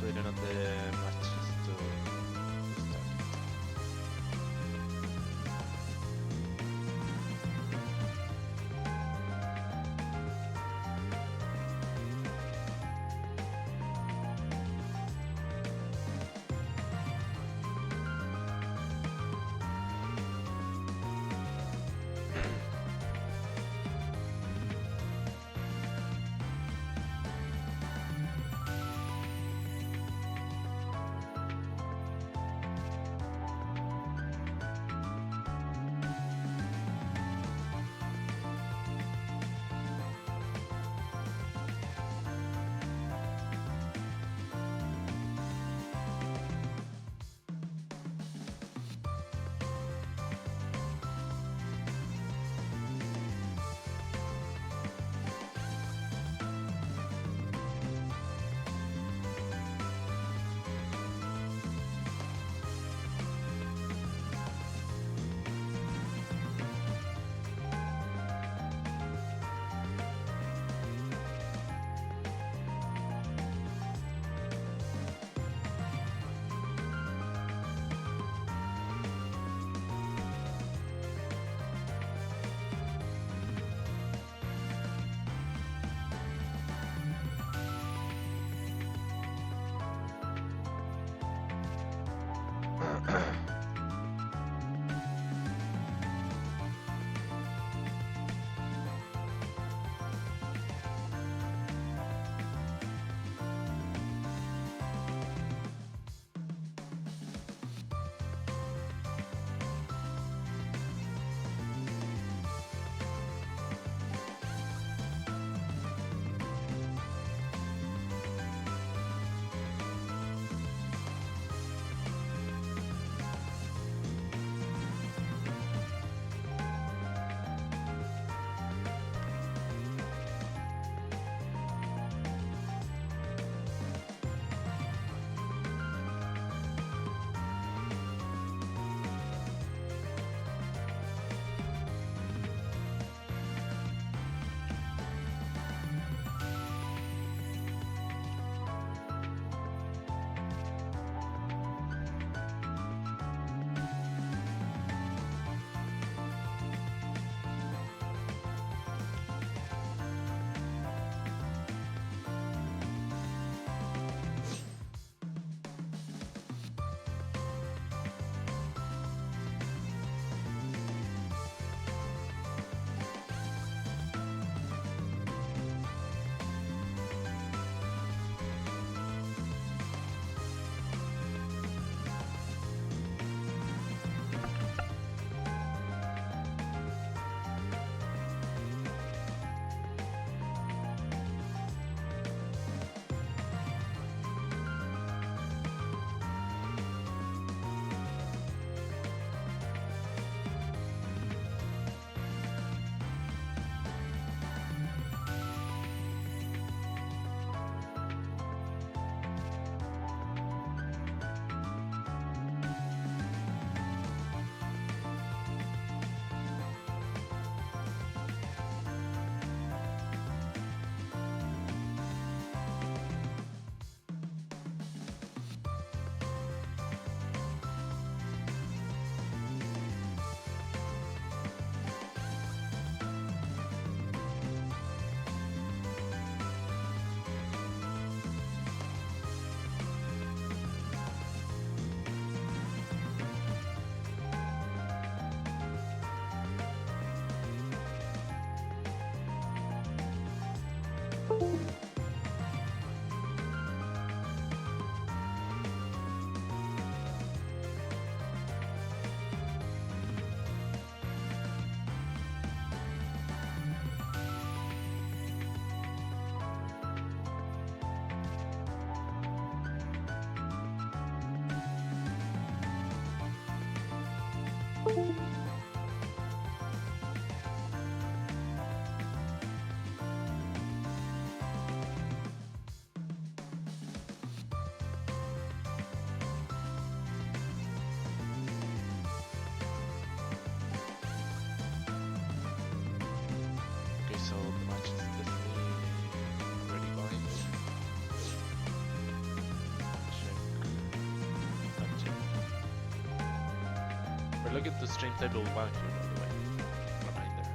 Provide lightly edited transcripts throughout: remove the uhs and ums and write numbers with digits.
Sweden on the matches to start. Okay, so the match is definitely already going. Check. Not check. We're looking to stream table 1 here, by the way. Reminder.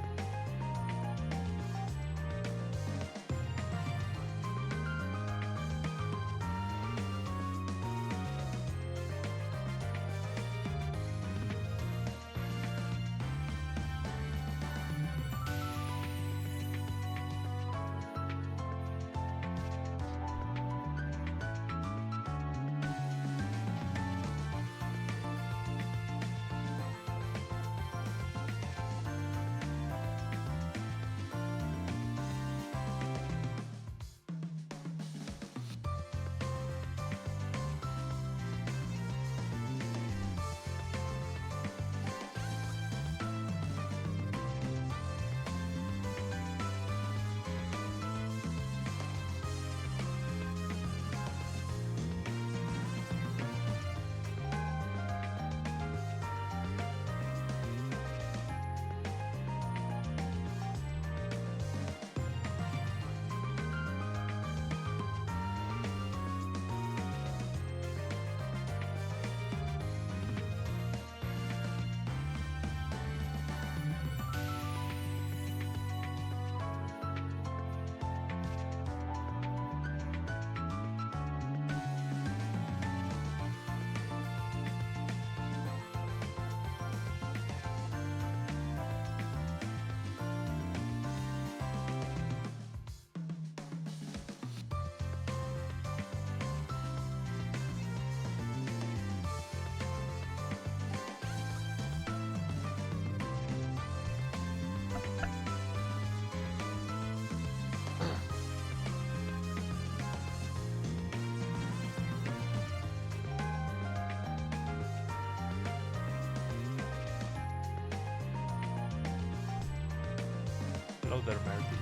Hello there, Marty.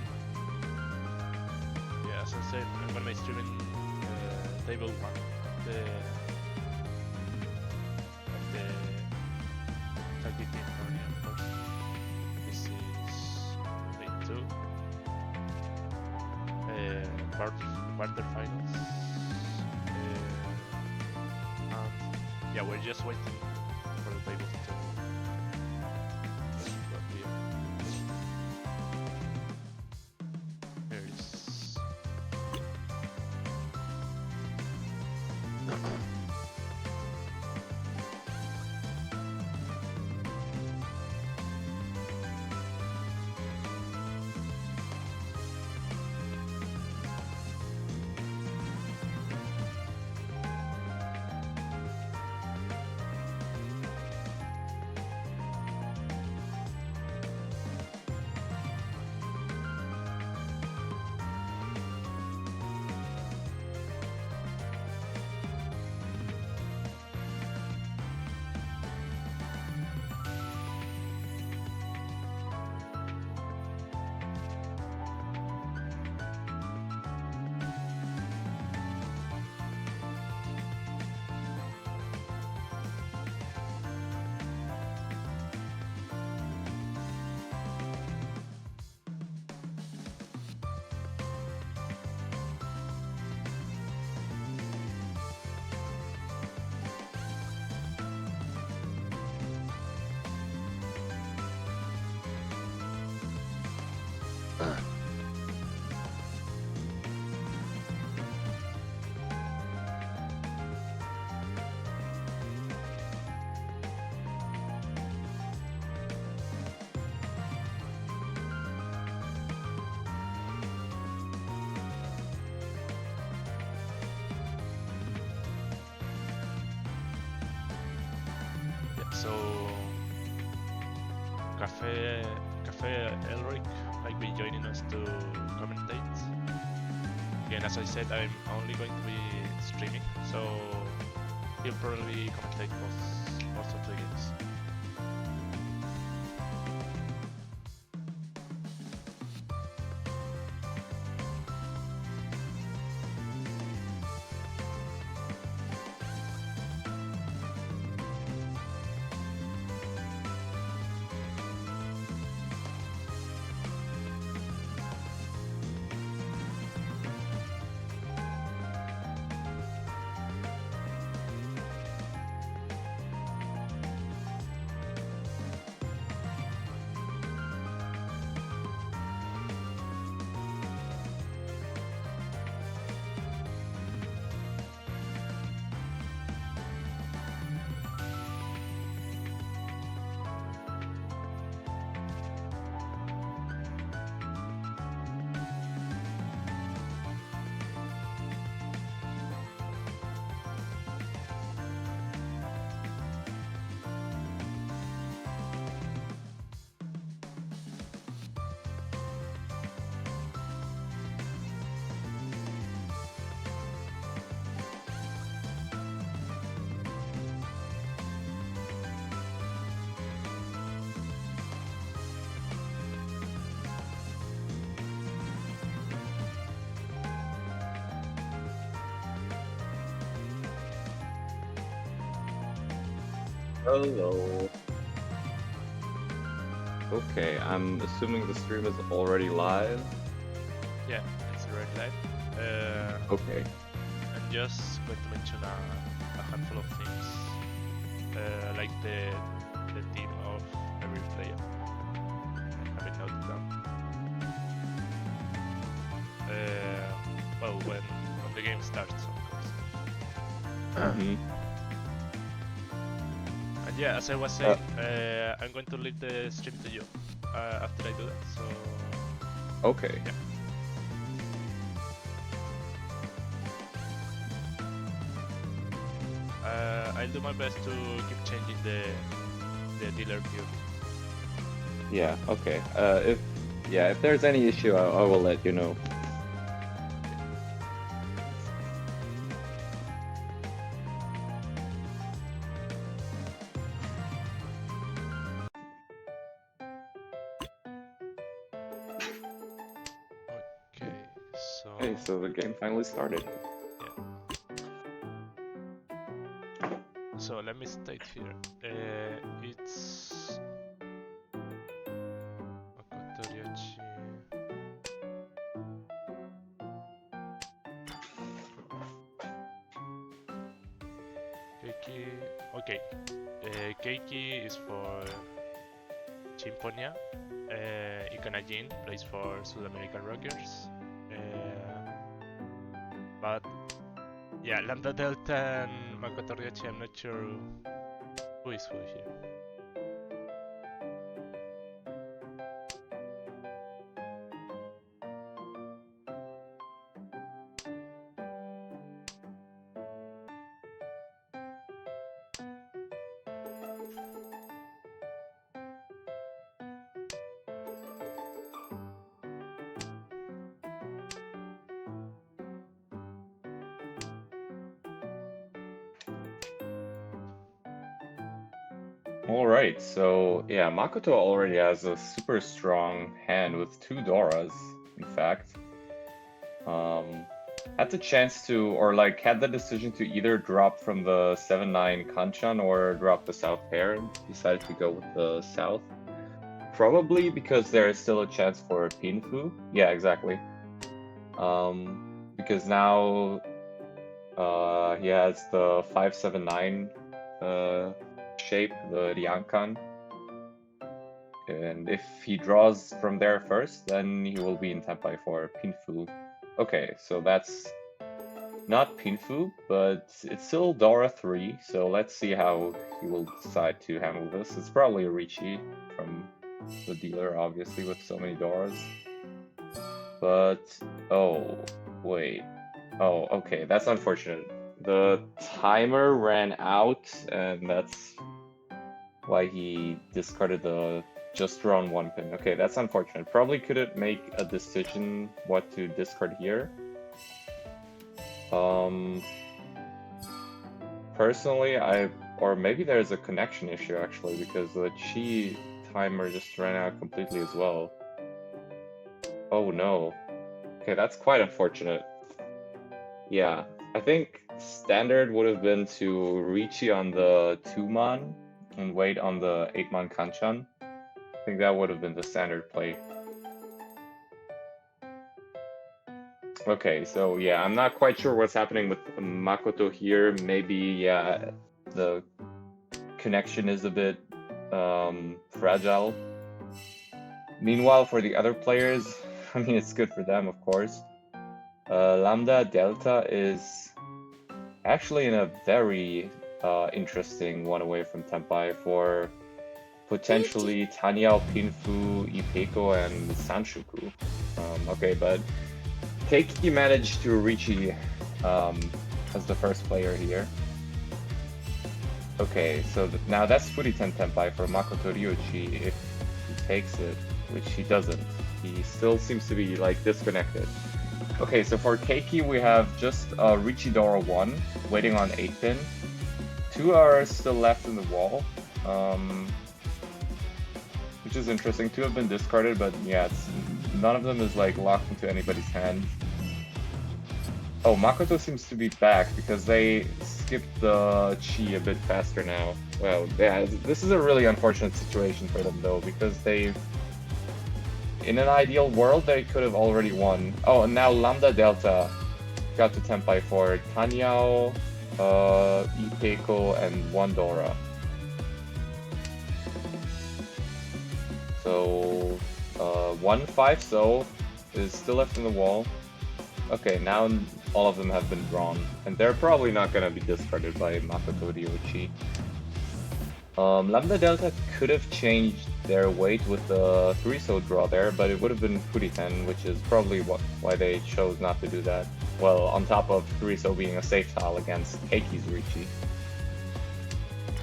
Yeah, as I said, I'm gonna be streaming table 1 of the tactic team tourney, of course. This is day 2. Quarterfinals. And yeah, we're just waiting for the tables to appear. Here is. So KafeiElric might be joining us to commentate. Again, as I said, I'm only going to be streaming, so he'll probably commentate most of the games. Hello. Okay, I'm assuming the stream is already live. Yeah, it's already live. Okay. I'm just going to mention a handful of things, like the team of every player. I have it noted down. Well, when the game starts, of course. And yeah, as I was saying, I'm going to leave the stream to you after I do that. So. Okay. Yeah. I'll do my best to keep changing the dealer POV. Yeah. Okay. If there's any issue, I will let you know. Okay. So. Hey, so the game finally started. So let me state here, it's Makotoriachi. Keiki, okay. Keiki is for Chimponia. Ikanajin plays for South American Rockers. But yeah, Lambda Delta and Makotoriachi, I'm not sure who is who here. Alright, so yeah, Makoto already has a super strong hand with 2 Doras, in fact. Had the chance to, or like had the decision to either drop from the 7-9 Hanchan or drop the South pair, and decided to go with the South. Probably because there is still a chance for Pinfu. Yeah, exactly. Because now he has the 5-7-9 shape, the Ryankan. And if he draws from there first, then he will be in Tenpai for Pinfu. Okay, so that's not Pinfu, but it's still Dora 3, so let's see how he will decide to handle this. It's probably a Ricci from the dealer, obviously, with so many Doras. But, oh, wait. Oh, okay, that's unfortunate. The timer ran out, and that's why he discarded the just drawn 1 pin. Okay, that's unfortunate. Probably couldn't make a decision what to discard here. Personally, or maybe there's a connection issue actually, because the chi timer just ran out completely as well. Oh no. Okay, that's quite unfortunate. Yeah, I think standard would have been to Richi on the 2-man and wait on the 8-man Hanchan. I think that would have been the standard play. Okay, so yeah, I'm not quite sure what's happening with Makoto here. Maybe, yeah, the connection is a bit fragile. Meanwhile, for the other players, I mean, it's good for them, of course. Lambda Delta is actually in a very interesting one away from Tenpai for potentially Tanyao, Pinfu, Ipeko, and Sanshuku. Okay, but Keiki managed to Richi as the first player here. Okay, so now that's Furiten Tenpai for Makoto Ryuchi if he takes it, which he doesn't. He still seems to be like disconnected. Okay, so for Keiki we have just Richidora 1 waiting on 8-pin. 2 are still left in the wall, which is interesting. 2 have been discarded, but yeah, none of them is like locked into anybody's hand. Oh, Makoto seems to be back because they skipped the chi a bit faster now. Well, yeah, this is a really unfortunate situation for them though, because in an ideal world, they could have already won. Oh, and now Lambda Delta got to Tenpai for Tanyao, Ipeko, and Wandora. So, 1-5 so is still left in the wall. Okay, now all of them have been drawn, and they're probably not going to be discarded by Makoto Ryuchi. Lambda Delta could have changed their weight with the 3-so draw there, but it would have been Furiten, which is probably why they chose not to do that. Well, on top of 3-so being a safe tile against Keiki's Richi.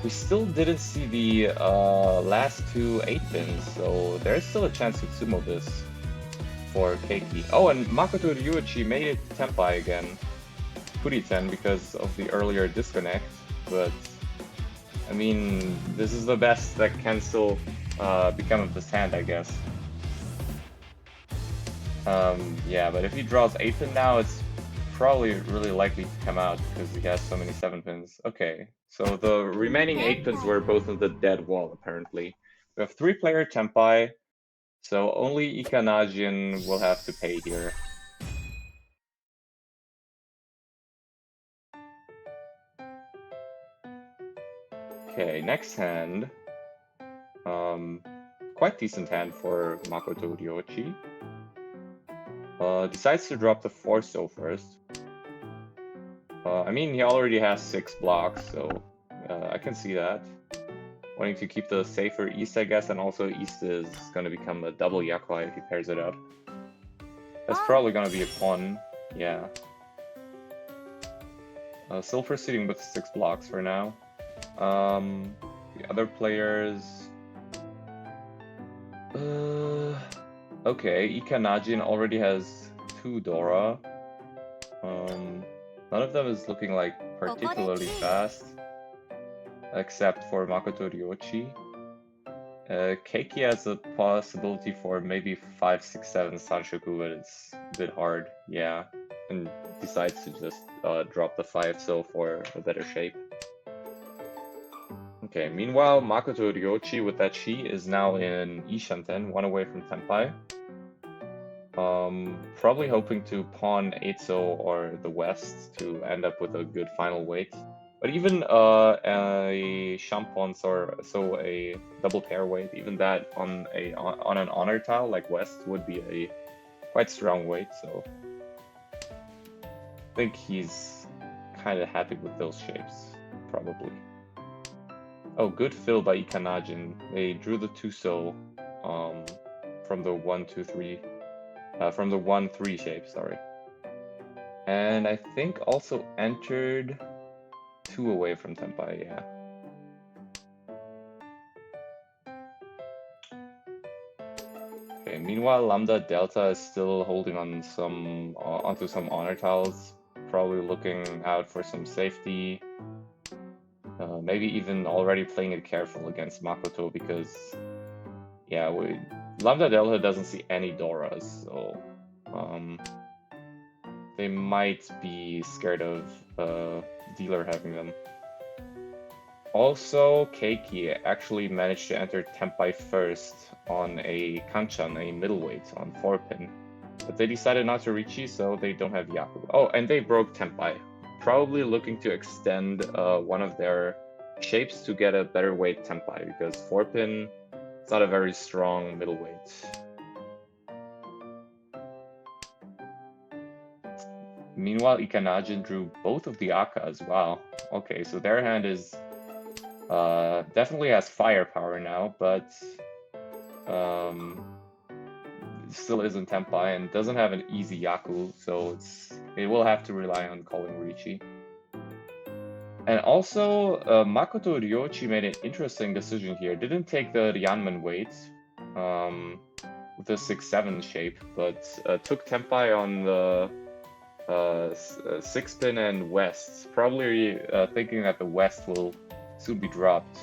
We still didn't see the last 2 8-pins, so there's still a chance to sumo this for Keiki. Oh, and Makoto Ryuchi made it to Tenpai again. Furiten because of the earlier disconnect, but I mean, this is the best that can still become of this hand, I guess. Yeah, but if he draws 8-pin now, it's probably really likely to come out because he has so many 7-pins. Okay, so the remaining 8-pins were both on the dead wall, apparently. We have 3-player Tenpai, so only Ikanajian will have to pay here. Okay, next hand. Quite decent hand for Makoto Ryochi. Decides to drop the 4-so first. I mean, he already has 6 blocks, so I can see that. Wanting to keep the safer East, I guess, and also East is going to become a double Yakuai if he pairs it up. That's probably going to be a pawn, yeah. Still proceeding with 6 blocks for now. The other players... okay, Ikanajin already has 2 Dora. None of them is looking like particularly fast, except for Makoto Ryochi. Keiki has a possibility for maybe 5, 6, 7 Sanshoku, but it's a bit hard, yeah. And decides to just drop the 5-so for a better shape. Okay, meanwhile, Makoto Ryochi with that chi is now in Ishanten, 1 away from Tenpai. Probably hoping to pawn 8-so or the west to end up with a good final weight. But even a Shampons or so a double pair weight, even that on an honor tile like west would be a quite strong weight. So I think he's kind of happy with those shapes, probably. Oh, good fill by Ikanajin. They drew the 2-so from the 1-2-3. From the 1-3 shape, sorry. And I think also entered 2 away from Tenpai, yeah. Okay, meanwhile, Lambda Delta is still holding on onto some honor tiles, probably looking out for some safety. Maybe even already playing it careful against Makoto because, yeah, Lambda Delta doesn't see any Doras, so they might be scared of Dealer having them. Also, Keiki actually managed to enter Tenpai first on a Hanchan, a middleweight on 4-pin. But they decided not to Richi, so they don't have Yaku. Oh, and they broke Tenpai. Probably looking to extend one of their shapes to get a better weight Tenpai, because 4-pin is not a very strong middleweight. Meanwhile, Ikanajin drew both of the Aka as well. Okay, so their hand is definitely has firepower now, but still isn't Tenpai and doesn't have an easy Yaku, so it will have to rely on calling Richi. And also, Makoto Ryochi made an interesting decision here. Didn't take the Ryanman weight with the 6-7 shape, but took Tenpai on the 6-pin and West, probably thinking that the West will soon be dropped.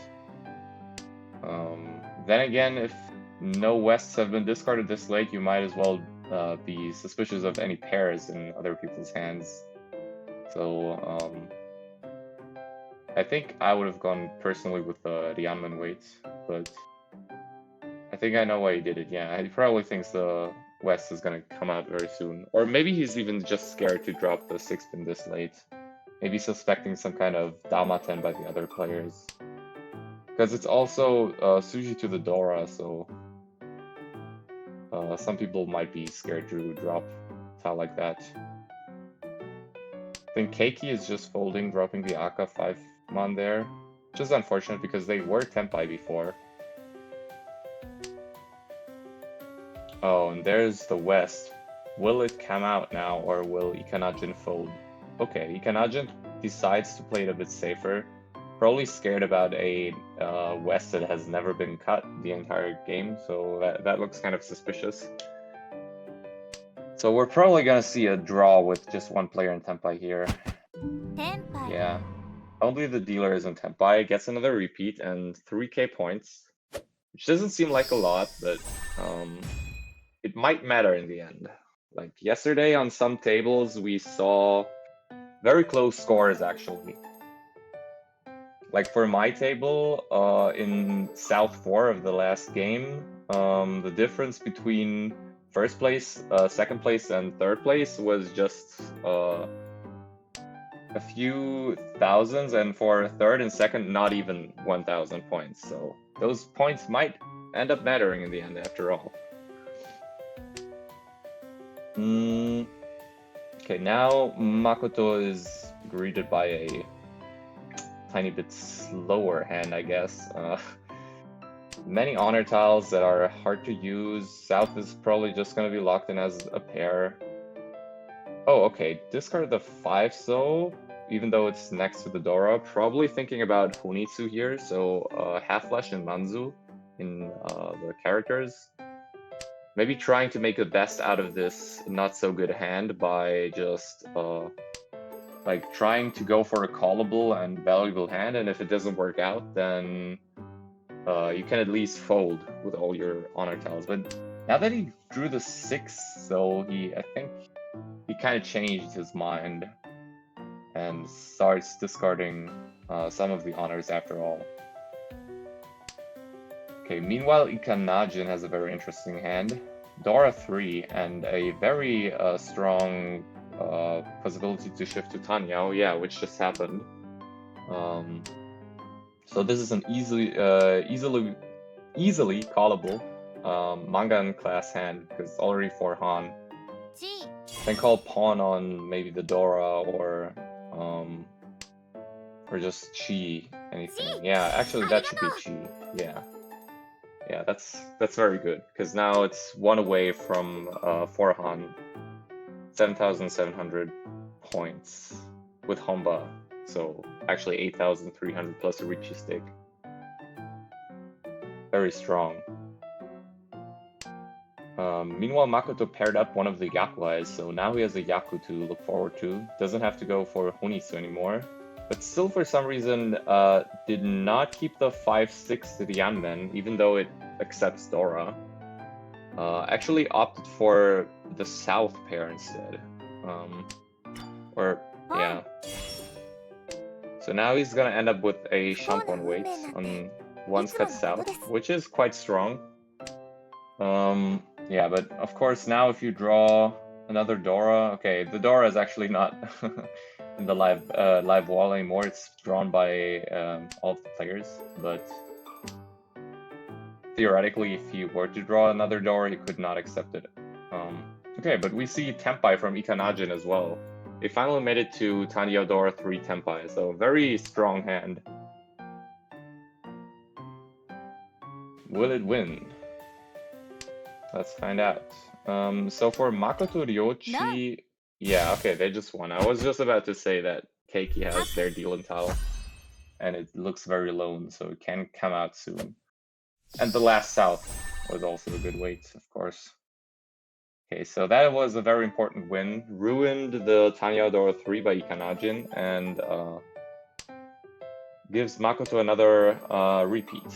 Then again, if no Wests have been discarded this late, you might as well be suspicious of any pairs in other people's hands. So I think I would have gone personally with the Ryanman weight, but I think I know why he did it. Yeah, he probably thinks the West is gonna come out very soon, or maybe he's even just scared to drop the 6-pin this late. Maybe suspecting some kind of Damaten by the other players. Because it's also Suji to the Dora, so some people might be scared to drop tile like that. I think Keiki is just folding, dropping the Aka 5-mon there. Which is unfortunate because they were Tenpai before. Oh, and there's the West. Will it come out now, or will Ikanajin fold? Okay, Ikanajin decides to play it a bit safer. Probably scared about a West that has never been cut the entire game, so that looks kind of suspicious. So we're probably gonna see a draw with just one player in Tenpai here. Tenpai. Yeah. Only the dealer is in Tenpai, gets another repeat and 3k points. Which doesn't seem like a lot, but it might matter in the end. Like yesterday on some tables we saw very close scores actually. Like for my table, in South 4 of the last game, the difference between first place, second place, and third place was just a few thousands, and for third and second, not even 1,000 points. So those points might end up mattering in the end after all. Okay, now Makoto is greeted by a tiny bit slower hand, I guess. Many honor tiles that are hard to use. South is probably just going to be locked in as a pair. Oh, okay. Discard the 5 so, even though it's next to the Dora. Probably thinking about Hunitsu here, so Half Flash and Manzu in the characters. Maybe trying to make the best out of this not so good hand by just like trying to go for a callable and valuable hand, and if it doesn't work out, then you can at least fold with all your honor tiles. But now that he drew the 6, so I think he kind of changed his mind and starts discarding some of the honors after all. Okay, meanwhile, Ikanajin has a very interesting hand. Dora 3 and a very strong possibility to shift to Tanyao, yeah, which just happened. So this is an easily callable Mangan class hand because already for Han. Can call pawn on maybe the Dora or just Chi, anything. Yeah, actually that should be Chi. Yeah, that's very good because now it's one away from for Han. 7,700 points with Honba, so actually 8,300 plus a Richi stick. Very strong. Meanwhile, Makoto paired up one of the Yaku eyes, so now he has a Yaku to look forward to. Doesn't have to go for Honisu anymore. But still, for some reason, did not keep the 5-6 to the Yanmen, even though it accepts Dora. Actually opted for the South pair instead. Yeah. So now he's gonna end up with a Shampon weight on one's cut South, which is quite strong. Yeah, but of course now if you draw another Dora, okay, the Dora is actually not in the live wall anymore. It's drawn by all of the players, but theoretically, if he were to draw another Dora, he could not accept it. Okay, but we see Tempai from Ikanajin as well. They finally made it to Tanio Dora 3 Tempai, so very strong hand. Will it win? Let's find out. So for Makoto Ryochi, yeah, okay, they just won. I was just about to say that Keiki has their Dealan tile, and it looks very lone, so it can come out soon. And the last South was also a good weight, of course. Okay, so that was a very important win. Ruined the Tanya Dora 3 by Ikanajin, and gives Makoto another repeat.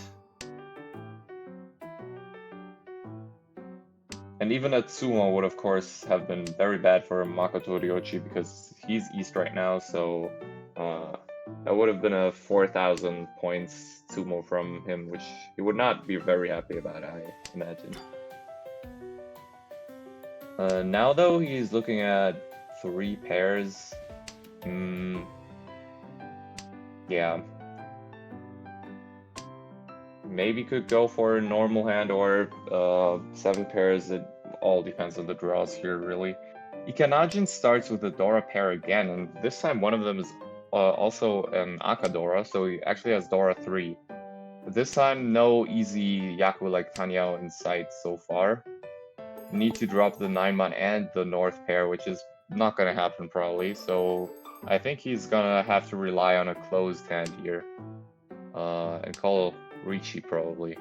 And even a Tsumo would, of course, have been very bad for Makoto Ryochi because he's East right now, so that would have been a 4,000 points Tsumo from him, which he would not be very happy about, I imagine. Now, though, he's looking at 3 pairs. Yeah. Maybe could go for a normal hand or 7 pairs. It all depends on the draws here, really. Ikanajin starts with the Dora pair again, and this time one of them is also an Aka Dora, so he actually has Dora 3. But this time, no easy Yaku like Tanyao in sight so far. Need to drop the 9-man and the North pair, which is not going to happen probably, so I think he's going to have to rely on a closed hand here. And call Ricci probably.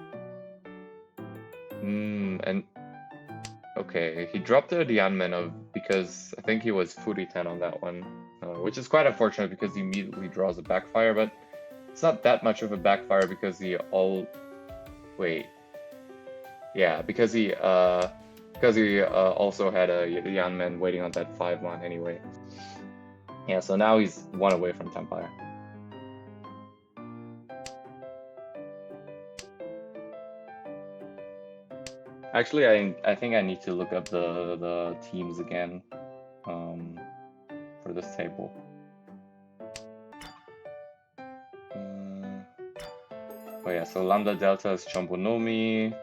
And okay, he dropped the Dianmen because I think he was Furiten on that one, which is quite unfortunate because he immediately draws a backfire, but it's not that much of a backfire because he because he also had a Yanmen waiting on that 5-man anyway. Yeah, so now he's 1 away from Tempire. Actually, I think I need to look up the teams again for this table. Oh yeah, so Lambda Delta is Chombonomi.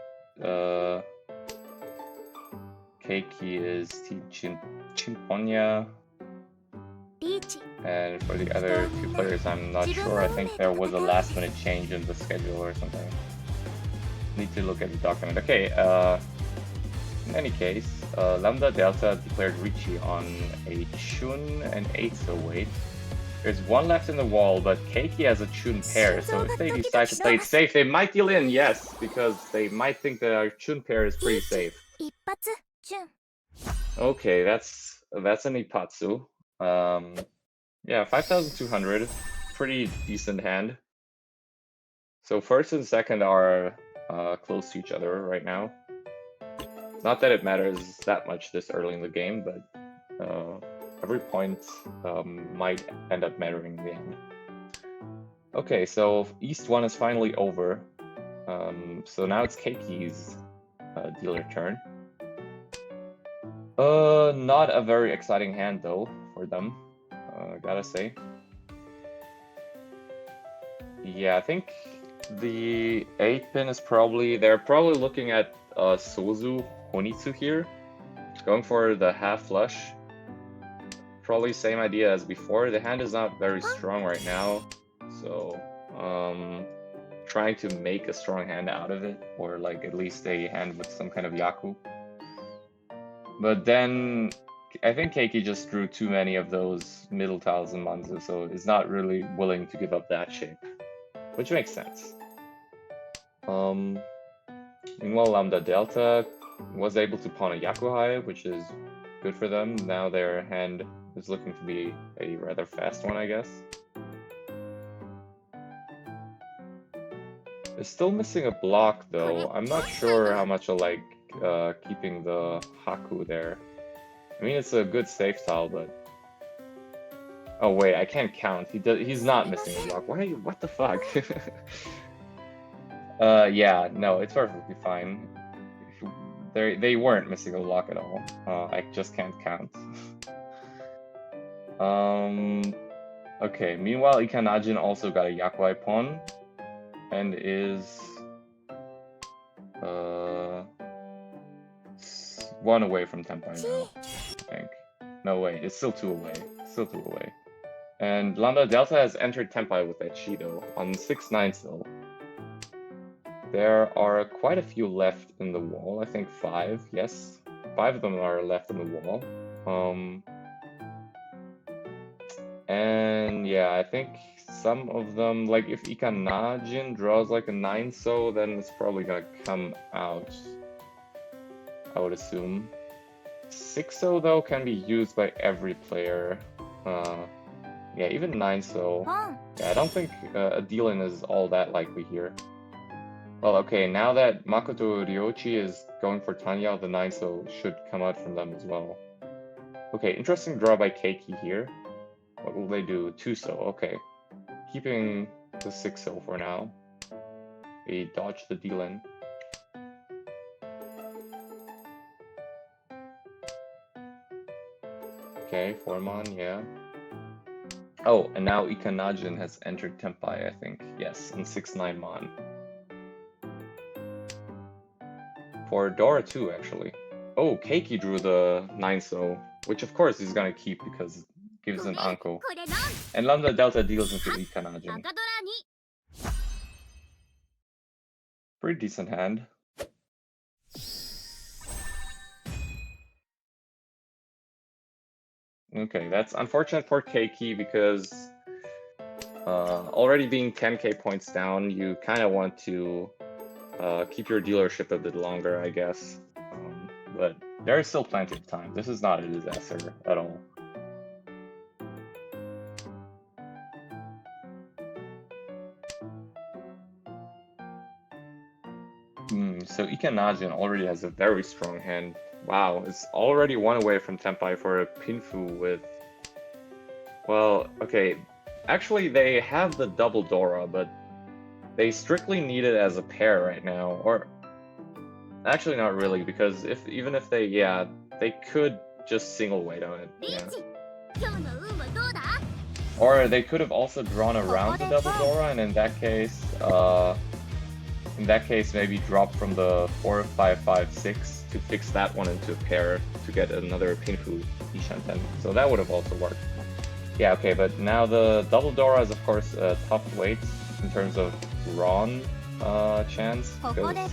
Keiki is Team Chimponya. And for the other 2 players, I'm not sure. I think there was a last-minute change in the schedule or something. Need to look at the document. Okay, in any case, Lambda Delta declared Ricci on a Chun and 8-so weight. There's 1 left in the wall, but Keiki has a Chun pair, so if they decide to play it safe, they might deal in, yes, because they might think that our Chun pair is pretty safe. Okay, that's an Ipatsu. Yeah, 5,200, pretty decent hand. So first and second are close to each other right now. Not that it matters that much this early in the game, but every point might end up mattering in the end. Okay, so East 1 is finally over. So now it's Keiki's dealer turn. Not a very exciting hand though for them, gotta say. Yeah, I think the 8-pin is they're probably looking at Sozu Honitsu here, going for the half flush. Probably same idea as before. The hand is not very strong right now, so trying to make a strong hand out of it, or like at least a hand with some kind of Yaku. But then I think Keiki just drew too many of those middle tiles in Manzu, so is not really willing to give up that shape, which makes sense. Meanwhile, Lambda Delta was able to pawn a Yakuhai, which is good for them. Now their hand is looking to be a rather fast one, I guess. It's still missing a block though. I'm not sure how much I like keeping the Haku there. I mean, it's a good safe tile, but... Oh wait, I can't count. He's not missing a block. Why? What the fuck? Yeah, no, it's perfectly fine. They weren't missing a block at all. I just can't count. Okay, meanwhile, Ikanajin also got a Yakuai pawn and is 1 away from Tenpai now, I think. No, wait, it's still 2 away. Still 2 away. And Lambda Delta has entered Tenpai with that Shido on 6-9 still. There are quite a few left in the wall. I think 5, yes. 5 of them are left in the wall. And yeah, I think some of them, like if Ikanajin draws like a 9-so, then it's probably gonna come out, I would assume. 6-so though can be used by every player. Yeah, even 9-so. Yeah, I don't think a deal-in is all that likely here. Well, okay, now that Makoto Ryochi is going for Tanya, the 9-so should come out from them as well. Okay, interesting draw by Keiki here. What will they do? 2-so, okay. Keeping the 6-so for now. They dodge the deal-in. Okay, 4-mon, yeah. Oh, and now Ikanajin has entered Tenpai, I think. Yes, in 6-9-mon. For Dora too, actually. Oh, Keiki drew the 9-so, which of course he's gonna keep because it gives an Anko. And Lambda Delta deals into Ikanajin. Pretty decent hand. Okay, that's unfortunate for Keiki because already being 10k points down, you kind of want to keep your dealership a bit longer, I guess. But there is still plenty of time. This is not a disaster at all. So Ikanajin already has a very strong hand. Wow, it's already 1 away from Tenpai for a Pinfu with... Well, okay, actually they have the double Dora, but they strictly need it as a pair right now, or... Actually not really, because even if they, yeah, they could just single weight on it, yeah. Or they could have also drawn around the double Dora, and in that case maybe drop from the 4-5-5-6 to fix that one into a pair to get another Pinfu Ishanten. So that would have also worked. Yeah, okay, but now the double Dora is of course a tough weight in terms of drawn chance, because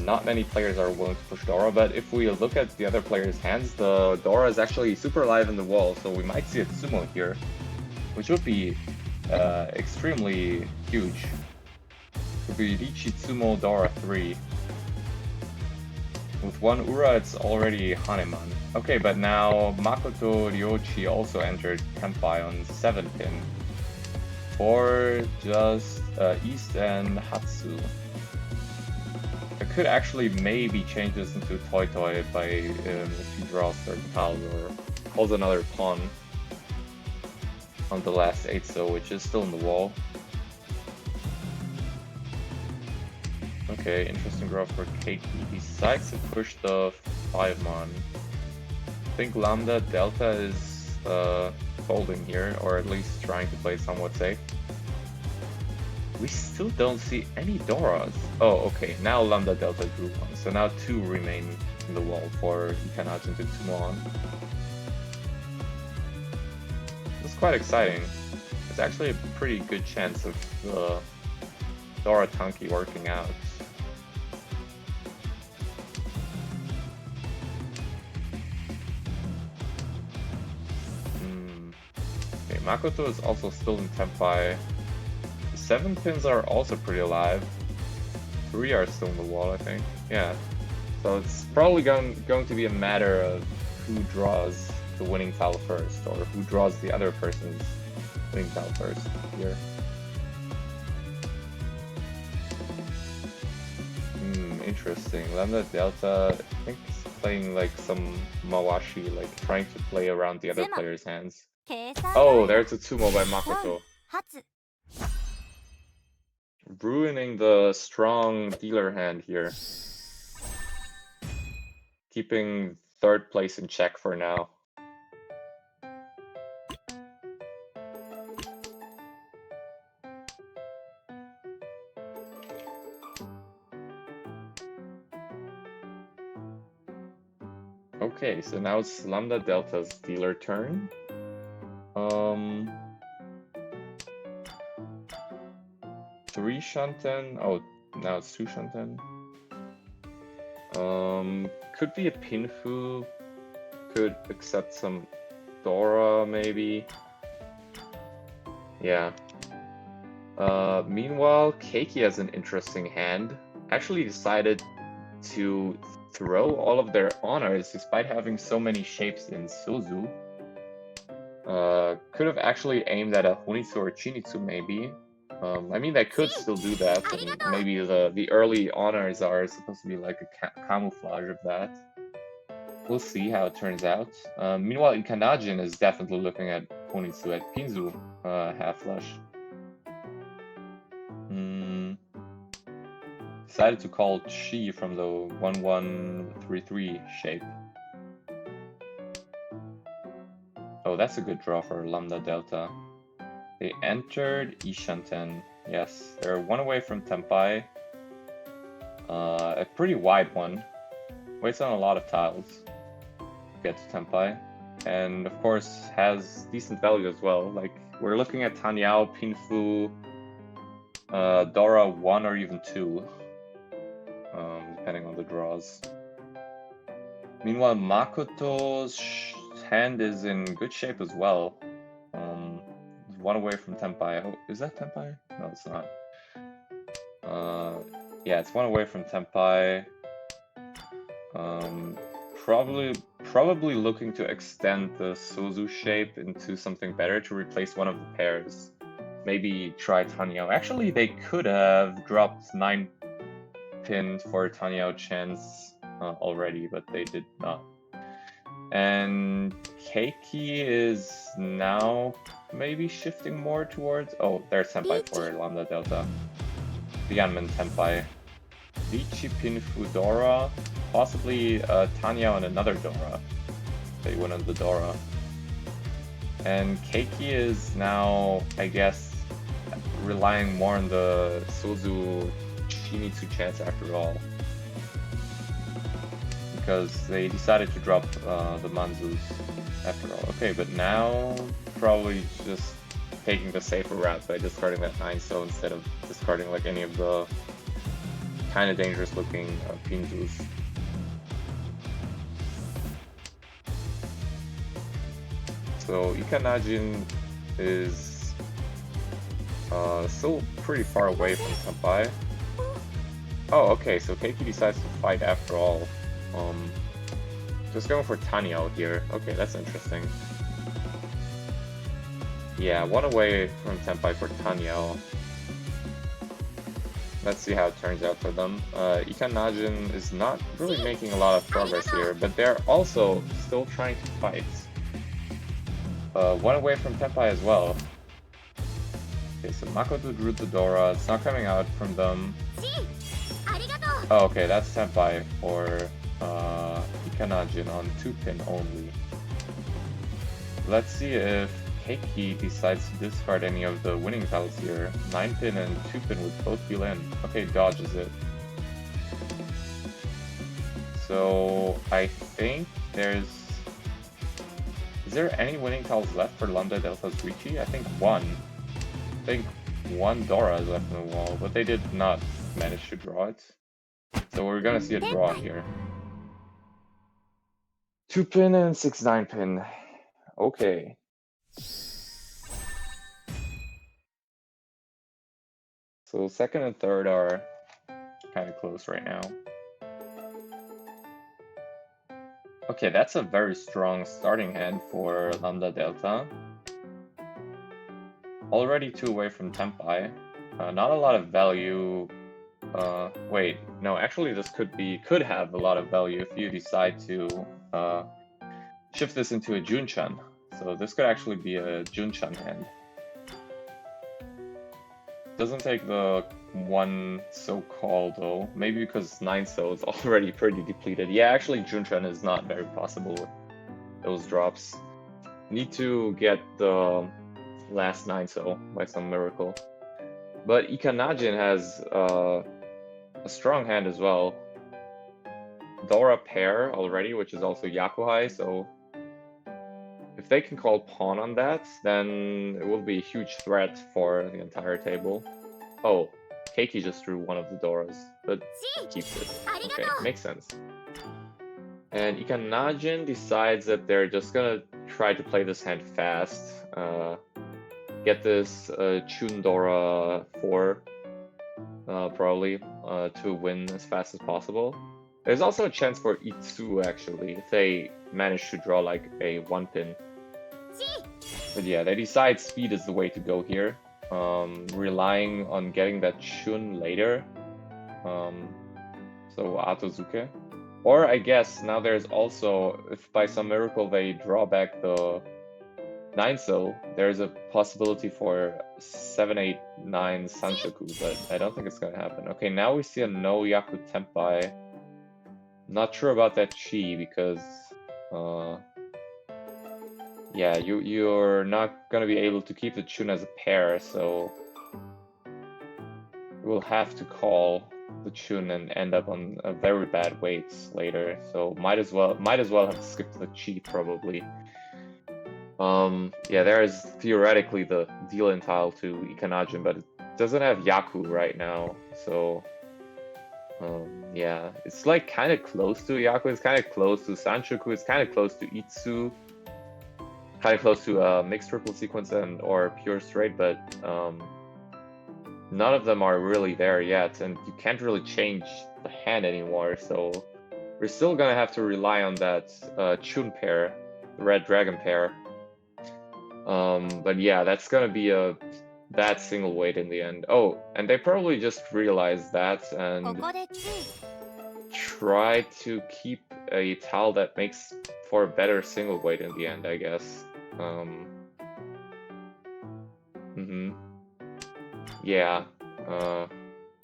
not many players are willing to push Dora, but if we look at the other players' hands, the Dora is actually super alive in the wall, so we might see a Tsumo here, which would be extremely huge. It would be Richi Tsumo Dora 3. With 1 Ura, it's already Haneman. Okay, but now Makoto Ryochi also entered Tenpai on 7-pin. For just East and Hatsu. I could actually maybe change this into Toy Toy by if he draws certain tiles or calls another pawn on the last 8-so, which is still in the wall. Okay, interesting draw for Keiki. He decides to push the 5-mon. I think Lambda Delta is folding here, or at least trying to play somewhat safe. We still don't see any Doras. Oh, okay, now Lambda Delta drew 1, so now 2 remain in the wall for Ikanajin to Tsumo on. This is quite exciting. There's actually a pretty good chance of Dora Tanki working out. Okay, Makoto is also still in Tenpai. 7 pins are also pretty alive. 3 are still in the wall, I think. Yeah. So it's probably going to be a matter of who draws the winning tile first, or who draws the other person's winning tile first here. Interesting. Lambda Delta, I think is playing like some Mawashi, like trying to play around the other player's hands. Oh, there's a Tsumo by Makoto. Ruining the strong dealer hand here. Keeping third place in check for now. Okay, so now it's Lambda Delta's dealer turn. 3 Shanten. Oh, now it's 2 Shanten. Could be a Pinfu. Could accept some Dora, maybe. Yeah. Meanwhile, Keiki has an interesting hand. Actually decided to throw all of their honors despite having so many shapes in Suzu. Could have actually aimed at a Honitsu or Chinitsu, maybe. I mean, they could still do that, and maybe the early honors are supposed to be like a camouflage of that. We'll see how it turns out. Meanwhile, Ikanajin is definitely looking at Honitsu at Pinzu half flush. Decided to call Chi from the 1133 shape. Oh, that's a good draw for Lambda Delta. They entered Ishanten. Yes, they're 1 away from Tenpai. A pretty wide one. Waits on a lot of tiles to get to Tenpai. And of course has decent value as well. Like, we're looking at Tanyao, Pinfu, Dora 1 or even 2. Depending on the draws. Meanwhile, Makoto's hand is in good shape as well. 1 away from Tenpai. Oh, is that Tenpai? No, it's not. Yeah, it's 1 away from Tenpai. Probably looking to extend the Suzu shape into something better to replace one of the pairs. Maybe try Tanyao. Actually, they could have dropped 9 pin for Tanyao Chan's already, but they did not. And Keiki is now maybe shifting more towards... Oh, there's Senpai for Lambda Delta. Bianmen Senpai. Lichi, Pinfu, Dora. Possibly Tanyao and another Dora. They went on the Dora. And Keiki is now, I guess, relying more on the Suzu Shinitsu chance after all. Because they decided to drop the Manzus after all. Okay, but now probably just taking the safer route by discarding that 9-so instead of discarding like any of the kind of dangerous looking Pinzus. So Ikanajin is still pretty far away from Senpai. Oh, okay, so Keiki decides to fight after all. Just going for Tanyao here. Okay, that's interesting. Yeah, 1 away from Senpai for Tanyao. Let's see how it turns out for them. Ikanajin is not really making a lot of progress here, but they're also still trying to fight. 1 away from Senpai as well. Okay, so Makoto drew the Dora. It's not coming out from them. Oh, okay, that's Senpai for Ikanajin on 2-pin only. Let's see if Keiki decides to discard any of the winning tiles here. 9-pin and 2-pin would both be in. Okay, dodges it. So I think there's... Is there any winning tiles left for Lambda Delta's Ricci? I think 1. I think 1 Dora is left in the wall, but they did not manage to draw it. So we're gonna see a draw here. 2-pin and 6-9-pin. Okay. So 2nd and 3rd are kind of close right now. Okay, that's a very strong starting hand for Lambda Delta. Already 2 away from Tempai. Not a lot of value. Wait, no, actually this could have a lot of value if you decide to shift this into a Junchan. So this could actually be a Junchan hand. Doesn't take the 1 so call though. Maybe because 9 so is already pretty depleted. Yeah, actually Junchan is not very possible with those drops. Need to get the last 9 so by some miracle. But Ikanajin has a strong hand as well. Dora pair already, which is also Yakuhai, so if they can call pawn on that, then it will be a huge threat for the entire table. Oh, Keiki just drew one of the Doras, but keeps it. Okay, makes sense. And Ikanajin decides that they're just gonna try to play this hand fast. Get this Chun Dora 4, probably, to win as fast as possible. There's also a chance for Itsu actually, if they manage to draw like a 1-pin. But yeah, they decide speed is the way to go here, relying on getting that Chun later. So Atozuke. Or I guess now there's also, if by some miracle they draw back the 9 so, there's a possibility for 7-8-9 Sanshoku, but I don't think it's gonna happen. Okay, now we see a no Yaku Tempai. Not sure about that Chi because yeah, you're not gonna be able to keep the Chun as a pair, so we'll have to call the Chun and end up on a very bad weights later. So might as well have skipped the Chi probably. Yeah, there is theoretically the deal-in tile to Ikanajin, but it doesn't have Yaku right now, so yeah, it's like kind of close to Yaku, it's kind of close to Sanshoku, it's kind of close to Itsu, kind of close to mixed triple sequence and or pure straight, but none of them are really there yet, and you can't really change the hand anymore, so we're still gonna have to rely on that Chun pair, the Red Dragon pair. But yeah, that's gonna be a bad single weight in the end. Oh, and they probably just realized that and try to keep a tile that makes for a better single weight in the end, I guess. Yeah.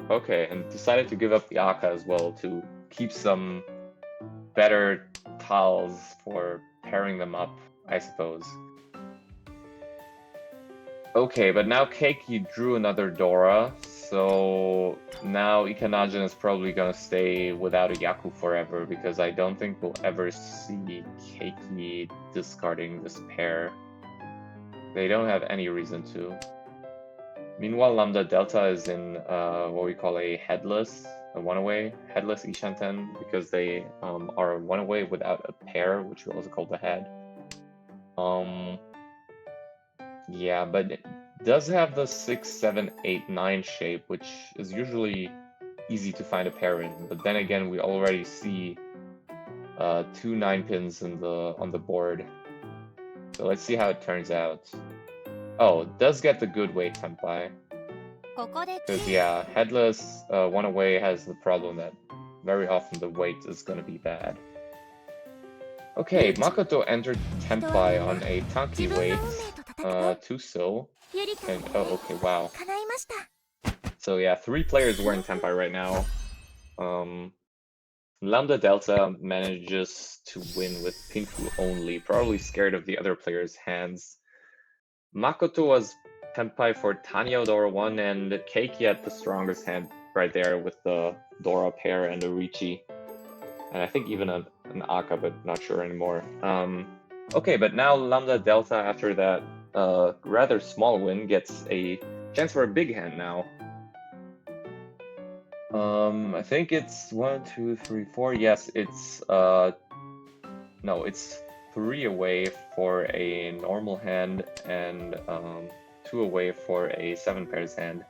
Okay, and decided to give up the Aka as well to keep some better tiles for pairing them up, I suppose. Okay, but now Keiki drew another Dora, so now Ikanajin is probably gonna stay without a Yaku forever because I don't think we'll ever see Keiki discarding this pair. They don't have any reason to. Meanwhile, Lambda Delta is in what we call a headless, a one-away, headless Ishanten because they are one-away without a pair, which we also call the head. Yeah, but it does have the 6, 7, 8, 9 shape, which is usually easy to find a pair in. But then again, we already see 2 9-pins on the board. So let's see how it turns out. Oh, it does get the good weight Tempai. Because yeah, headless one away has the problem that very often the weight is going to be bad. Okay, Makoto entered Tempai on a Tanki weight, 2 so, and oh okay, wow. So yeah, 3 players were in Tempai right now. Lambda Delta manages to win with Pinfu only, probably scared of the other players' hands. Makoto was Tempai for Tanya Dora 1 and Keiki had the strongest hand right there with the Dora pair and a Richi. And I think even an Aka, but not sure anymore. Okay, but now Lambda Delta, after that rather small win, gets a chance for a big hand now. I think it's 1, 2, 3, 4. Yes, it's no, it's 3 away for a normal hand and 2 away for a 7 pairs hand.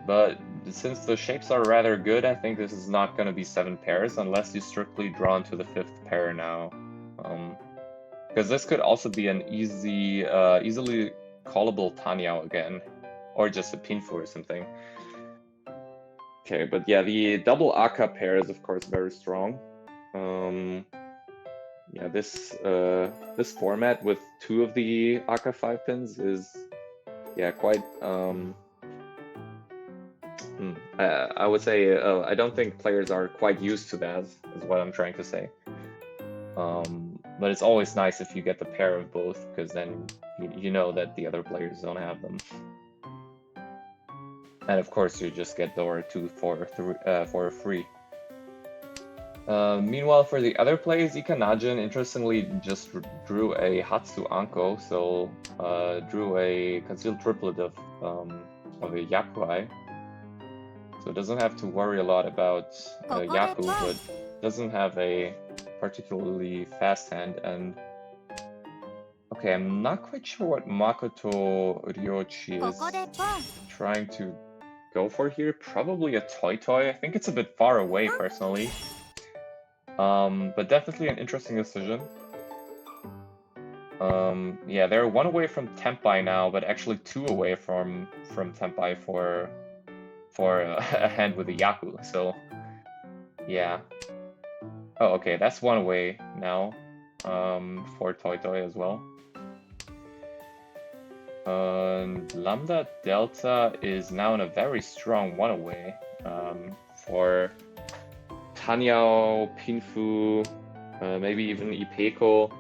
But since the shapes are rather good, I think this is not going to be 7 pairs unless you strictly draw into the 5th pair now. Because this could also be an easily callable Tanyao again, or just a Pinfu or something. Okay, but yeah, the double Aka pair is of course very strong. Yeah, this format with 2 of the Aka 5 pins is quite I would say I don't think players are quite used to that, is what I'm trying to say. But it's always nice if you get the pair of both, because then you know that the other players don't have them. And of course, you just get Dora 2 for free. Meanwhile, for the other players, Ikanajin interestingly just drew a Hatsu Anko, so drew a concealed triplet of a Yakuai. So it doesn't have to worry a lot about Yaku, but doesn't have a particularly fast hand. And okay, I'm not quite sure what Makoto Ryochi is trying to go for here. Probably a Toy. I think it's a bit far away personally. But definitely an interesting decision. Yeah, they're 1 away from Tenpai now, but actually 2 away from Tenpai for a hand with a Yaku. So yeah. Oh, okay, that's 1 away now for Toy as well. Lambda Delta is now in a very strong 1 away for Tanyao, Pinfu, maybe even Ipeko.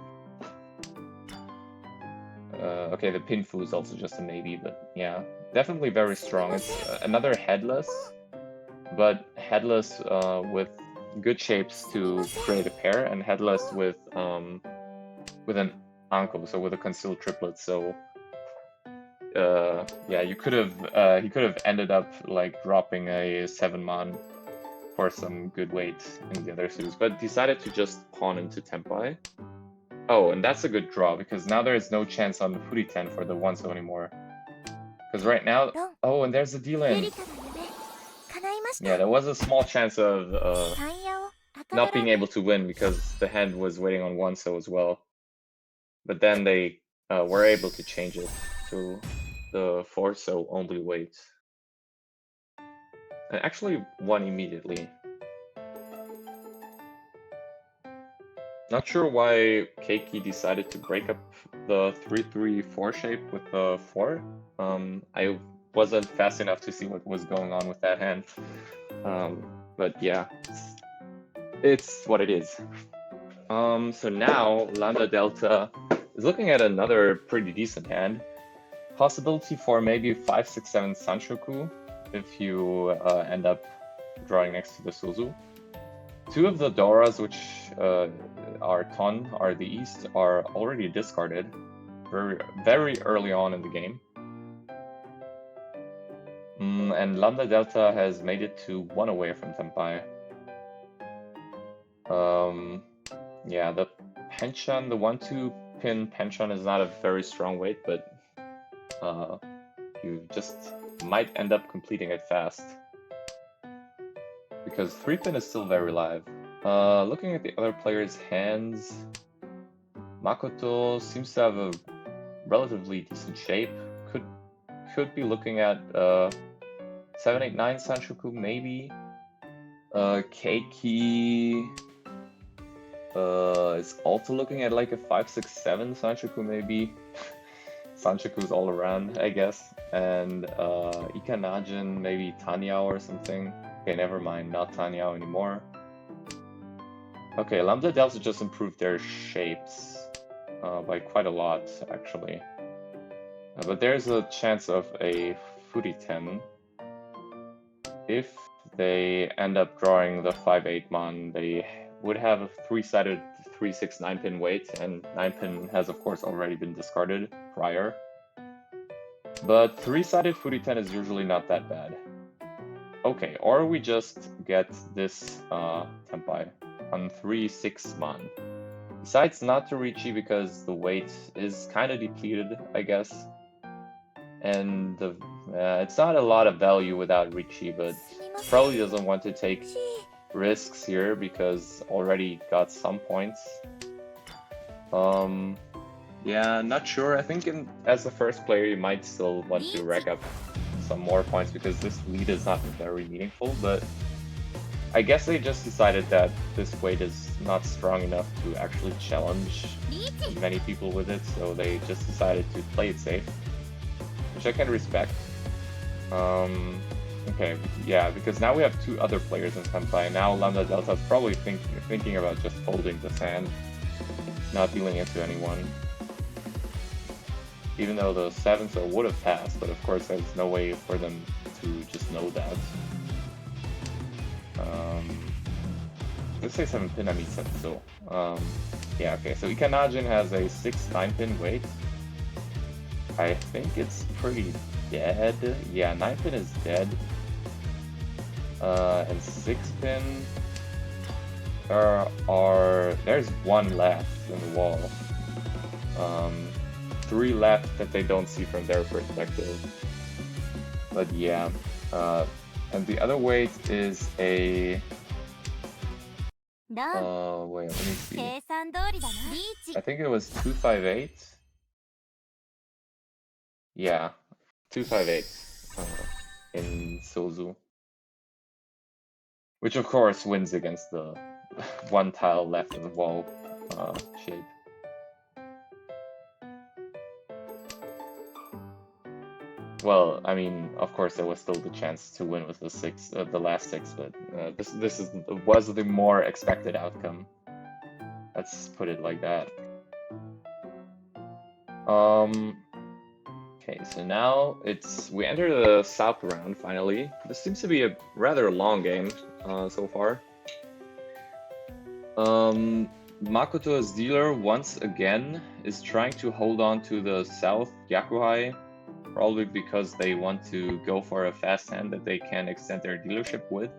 Okay, the Pinfu is also just a maybe, but yeah, definitely very strong. It's another headless, but headless with good shapes to create a pair, and headless with an Anko, so with a concealed triplet. So yeah, he could have ended up like dropping a 7-man for some good weight in the other suits, but decided to just pawn into Tenpai. Oh, and that's a good draw, because now there is no chance on the Furiten for the 1-so anymore. Because right now, oh, and there's a D-Lane. Yeah, there was a small chance of not being able to win because the hand was waiting on 1-so as well. But then they were able to change it to the 4-so only wait. And actually won immediately. Not sure why Keiki decided to break up the 3-3-4 shape with the 4. I wasn't fast enough to see what was going on with that hand. But yeah, it's what it is. So now Lambda Delta is looking at another pretty decent hand. Possibility for maybe 5-6-7 Sanshoku if you end up drawing next to the Suzu. 2 of the Doras, which are Ton, are the East, are already discarded very early on in the game. And Lambda Delta has made it to 1 away from Tenpai. Yeah, the Hanchan, the 1-2 pin Hanchan is not a very strong weight, but you just might end up completing it fast. Because 3-pin is still very live. Looking at the other players' hands, Makoto seems to have a relatively decent shape. Could be looking at 7-8-9 Sanshoku maybe. Keiki is also looking at like a 5-6-7 Sanshoku maybe. Sanshoku's all around, I guess. And Ikanajin, maybe Tanyao or something. Okay, never mind, not Tanyao anymore. Okay, Lambda Delta just improved their shapes by quite a lot, actually. But there's a chance of a Furiten. If they end up drawing the 5-8-man, they would have a 3-sided 3-6 9-pin weight, and 9-pin has of course already been discarded prior. But 3-sided Furiten is usually not that bad. Okay, or we just get this Tenpai on 3-6-man. Besides not to Richi because the weight is kind of depleted, I guess. And it's not a lot of value without Ricci, but probably doesn't want to take risks here because already got some points. Yeah, not sure. I think as the first player, you might still want to rack up some more points because this lead is not very meaningful, but I guess they just decided that this weight is not strong enough to actually challenge many people with it, so they just decided to play it safe, which I can respect. Okay, yeah, because now we have two other players in Senpai. Now Lambda Delta is probably thinking about just folding this hand, not dealing into anyone. Even though the 7-so would have passed, but of course there's no way for them to just know that. Let's say 7-pin, I mean 7-so. Yeah, okay, so Ikanajin has a 6-9-pin weight. I think it's pretty dead. Yeah, 9-pin is dead. And 6-pin, there's one left in the wall. 3 left that they don't see from their perspective. But yeah, and the other weight is a... wait, let me see. I think it was 258. Yeah, 258 in Sozu. Which of course wins against the one tile left in the wall shape. Well, I mean, of course, there was still the chance to win with the last 6, but this was the more expected outcome. Let's put it like that. Okay, so now we enter the South round finally. This seems to be a rather long game so far. Makoto's dealer once again is trying to hold on to the South Yakuhai. Probably because they want to go for a fast hand that they can extend their dealership with.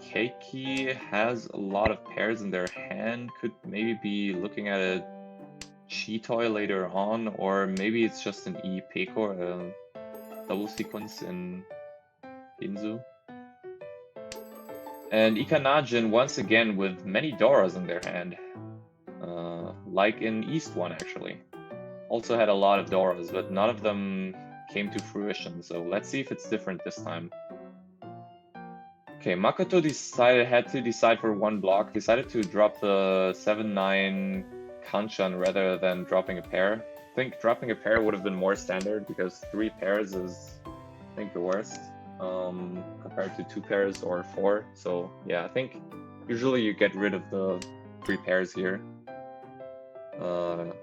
Keiki has a lot of pairs in their hand, could maybe be looking at a Chitoy later on, or maybe it's just an E-Peko, a double sequence in Ginzu. And Ikanajin once again with many Doras in their hand. Like in East 1 actually. Also had a lot of Doras, but none of them came to fruition, so let's see if it's different this time. Okay, Makoto had to decide for one block, decided to drop the 7-9 Hanchan rather than dropping a pair. I think dropping a pair would have been more standard because 3 pairs is, I think, the worst compared to 2 pairs or 4. So yeah, I think usually you get rid of the 3 pairs here.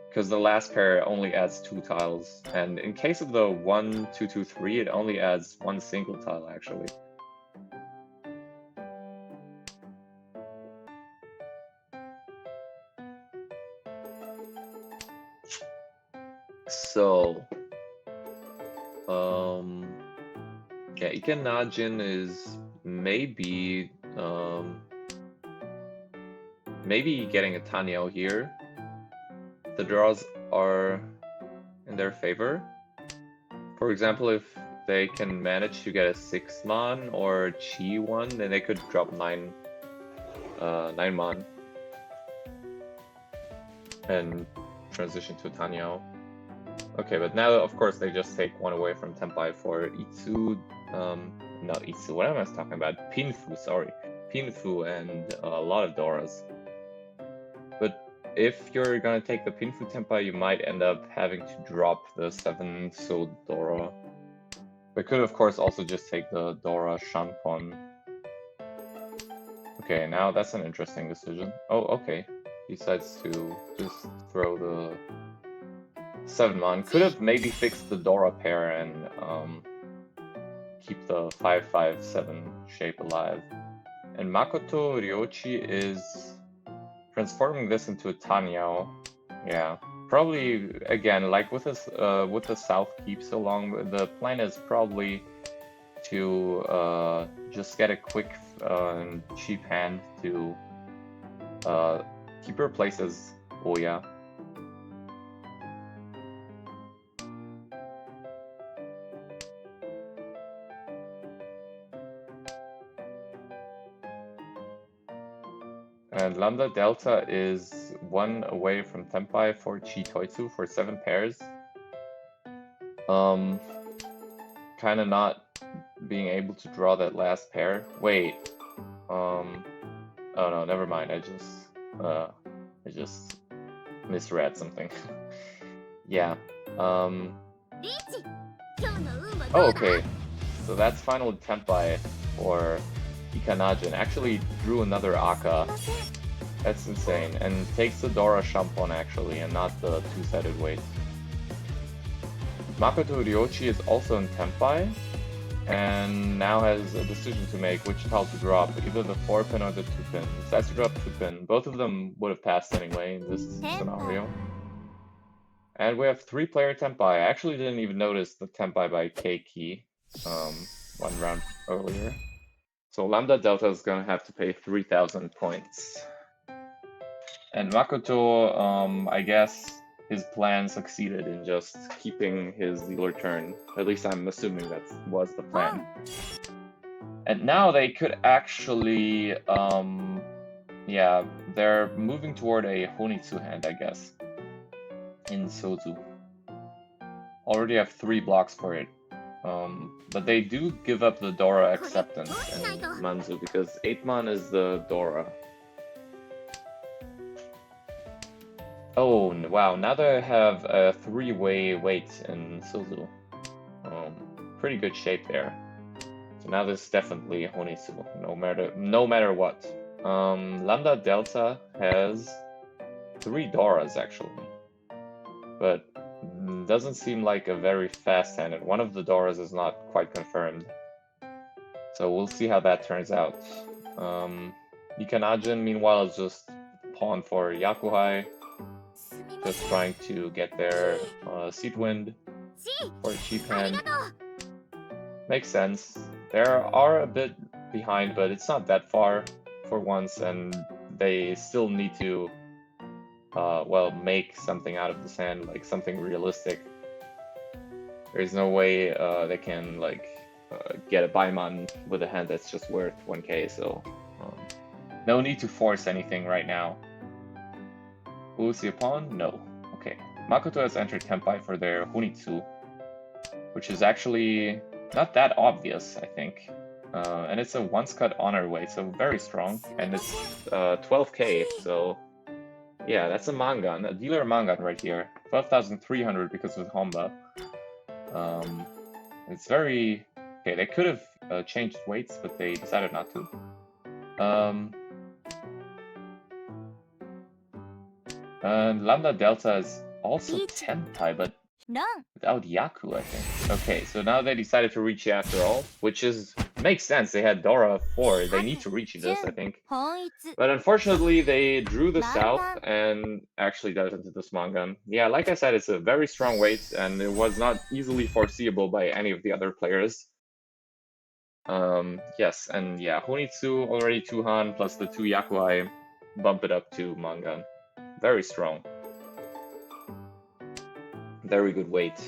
Because the last pair only adds 2 tiles, and in case of the 1, 2, 2, 3, it only adds 1 single tile actually. So, yeah, Ikanajin is maybe getting a Tanyo here. The draws are in their favor. For example, if they can manage to get a 6-man or Chi 1, then they could drop 9-man and transition to Tanyo. Okay, but now of course they just take 1 away from Tenpai for Itsu, not Itsu, what am I talking about? Pinfu, sorry. Pinfu and a lot of Doras. But if you're gonna take the Pinfu Tenpai, you might end up having to drop the 7-so Dora. We could of course also just take the Dora Shanpon. Okay, now that's an interesting decision. Oh, okay. He decides to just throw the 7-man. Could have maybe fixed the Dora pair and keep the 5-5-7 shape alive. And Makoto Ryochi is transforming this into a Tanyao. Yeah, probably again, like with this, with the South keep so long, the plan is probably to just get a quick and cheap hand to keep her place as Oya. And Lambda Delta is 1 away from Tempai for Chi Toitsu for 7 pairs. Kind of not being able to draw that last pair. Wait. Oh no, never mind. I just misread something. Yeah. Oh, okay. So that's final Tempai for Ikanajin. Actually drew another Aka. That's insane. And takes the Dora Shampon actually, and not the two-sided weight. Makoto Ryochi is also in Tempai, and now has a decision to make which tile to drop, either the 4-pin or the 2-pin. Decides to drop 2-pin. Both of them would have passed anyway in this scenario. And we have 3-player Tempai. I actually didn't even notice the Tempai by Keiki 1 round earlier. So Lambda Delta is gonna have to pay 3,000 points. And Makoto, I guess his plan succeeded in just keeping his dealer turn. At least I'm assuming that was the plan. And now they could actually, yeah, they're moving toward a Honitsu hand, I guess, in Sozu. Already have 3 blocks for it. But they do give up the Dora acceptance in Manzu because 8-mon is the Dora. Oh, wow, now they have a 3-way weight in Suzu. Pretty good shape there. So now this is definitely Honitsu, no matter what. Lambda Delta has 3 Doras actually. But doesn't seem like a very fast hand, and one of the Doras is not quite confirmed. So we'll see how that turns out. Ikanajin, meanwhile, is just pawn for Yakuhai. Just trying to get their Seed Wind for a cheap hand. Makes sense. They are a bit behind, but it's not that far for once, and they still need to, well, make something out of this hand, like something realistic. There's no way they can, like, get a Baimon with a hand that's just worth 1k, so no need to force anything right now. Will we see a pawn? No. Okay. Makoto has entered Tempai for their Honitsu, which is actually not that obvious, I think. And it's a once-cut honor weight, so very strong. And it's 12k, so yeah, that's a Mangan, a dealer Mangan right here. 12,300 because of Honba. It's very... Okay, they could have changed weights, but they decided not to. And Lambda Delta is also Tenpai, but without Yaku, I think. Okay, so now they decided to reach after all, which makes sense. They had Dora 4. They need to reach this, I think. But unfortunately, they drew the south and actually got into this Mangan. Yeah, like I said, it's a very strong weight, and it was not easily foreseeable by any of the other players. Yes, and yeah, Honitsu already 2 Han plus the 2 Yakuhai bump it up to Mangan. Very strong. Very good weight.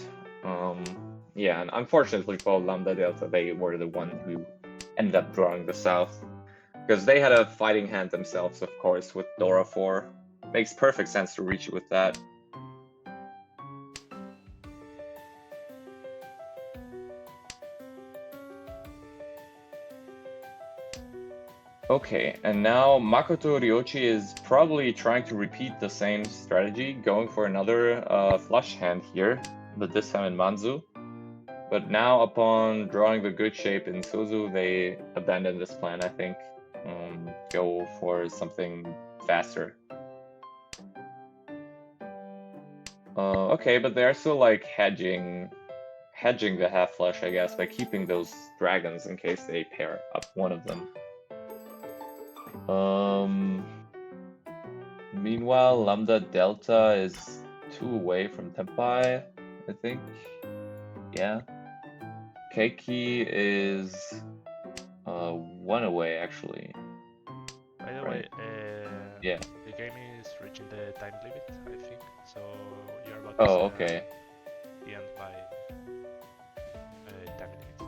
Yeah, and unfortunately for Lambda Delta, they were the one who ended up drawing the south. Because they had a fighting hand themselves, of course, with Dora 4. Makes perfect sense to reach it with that. Okay, and now Makoto Ryochi is probably trying to repeat the same strategy, going for another flush hand here, but this time in Manzu. But now, upon drawing the good shape in Suzu, they abandon this plan, I think. Go for something faster. Okay, but they're still like hedging the half flush, I guess, by keeping those dragons in case they pair up one of them. Meanwhile, Lambda Delta is 2 away from Tempai, I think. Yeah. Keiki is 1 away, actually. By the way, yeah. The game is reaching the time limit, I think. So you're about to okay. The end by 10 minutes.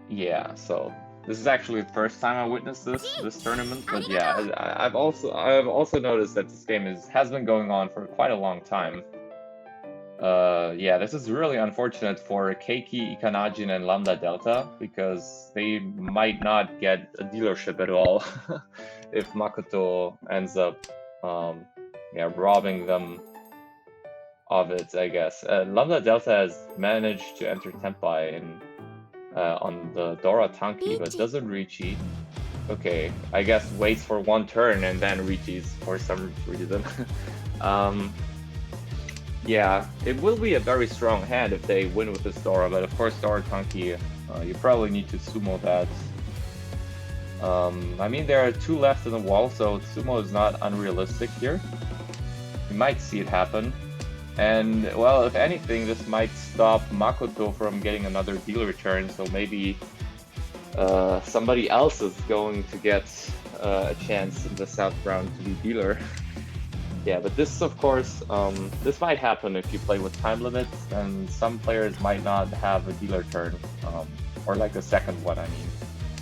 Yeah, so This is actually the first time I witnessed this tournament, but yeah, I've also noticed that this game has been going on for quite a long time. Yeah, this is really unfortunate for Keiki, Ikanajin, and Lambda Delta, because they might not get a dealership at all if Makoto ends up yeah, robbing them of it, I guess. Lambda Delta has managed to enter Tenpai on the Dora Tanki, but doesn't Riichi. Okay, I guess waits for one turn and then Riichis for some reason. Yeah, it will be a very strong hand if they win with this Dora, but of course Dora Tanki, you probably need to sumo that. I mean, there are 2 left in the wall, so sumo is not unrealistic here. You might see it happen. And, well, if anything, this might stop Makoto from getting another dealer turn, so maybe somebody else is going to get a chance in the South round to be dealer. Yeah, but this, of course, this might happen if you play with time limits, and some players might not have a dealer turn, or like a second one, I mean.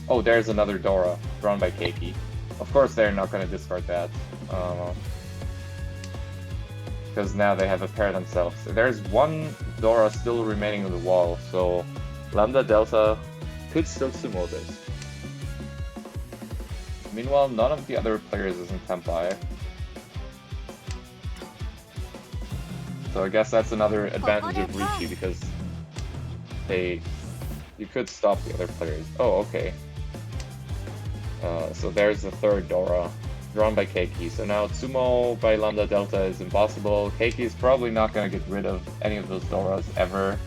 Oh, there's another Dora, drawn by Keiki. Of course, they're not going to discard that. Because now they have a pair themselves. There's one Dora still remaining on the wall, so Lambda Delta could still sumo this. Meanwhile, none of the other players is in Tenpai. So I guess that's another advantage of Riichi, because you could stop the other players. Oh, okay. So there's the third Dora, drawn by Keiki. So now sumo by Lambda Delta is impossible. Keiki is probably not going to get rid of any of those Doras ever.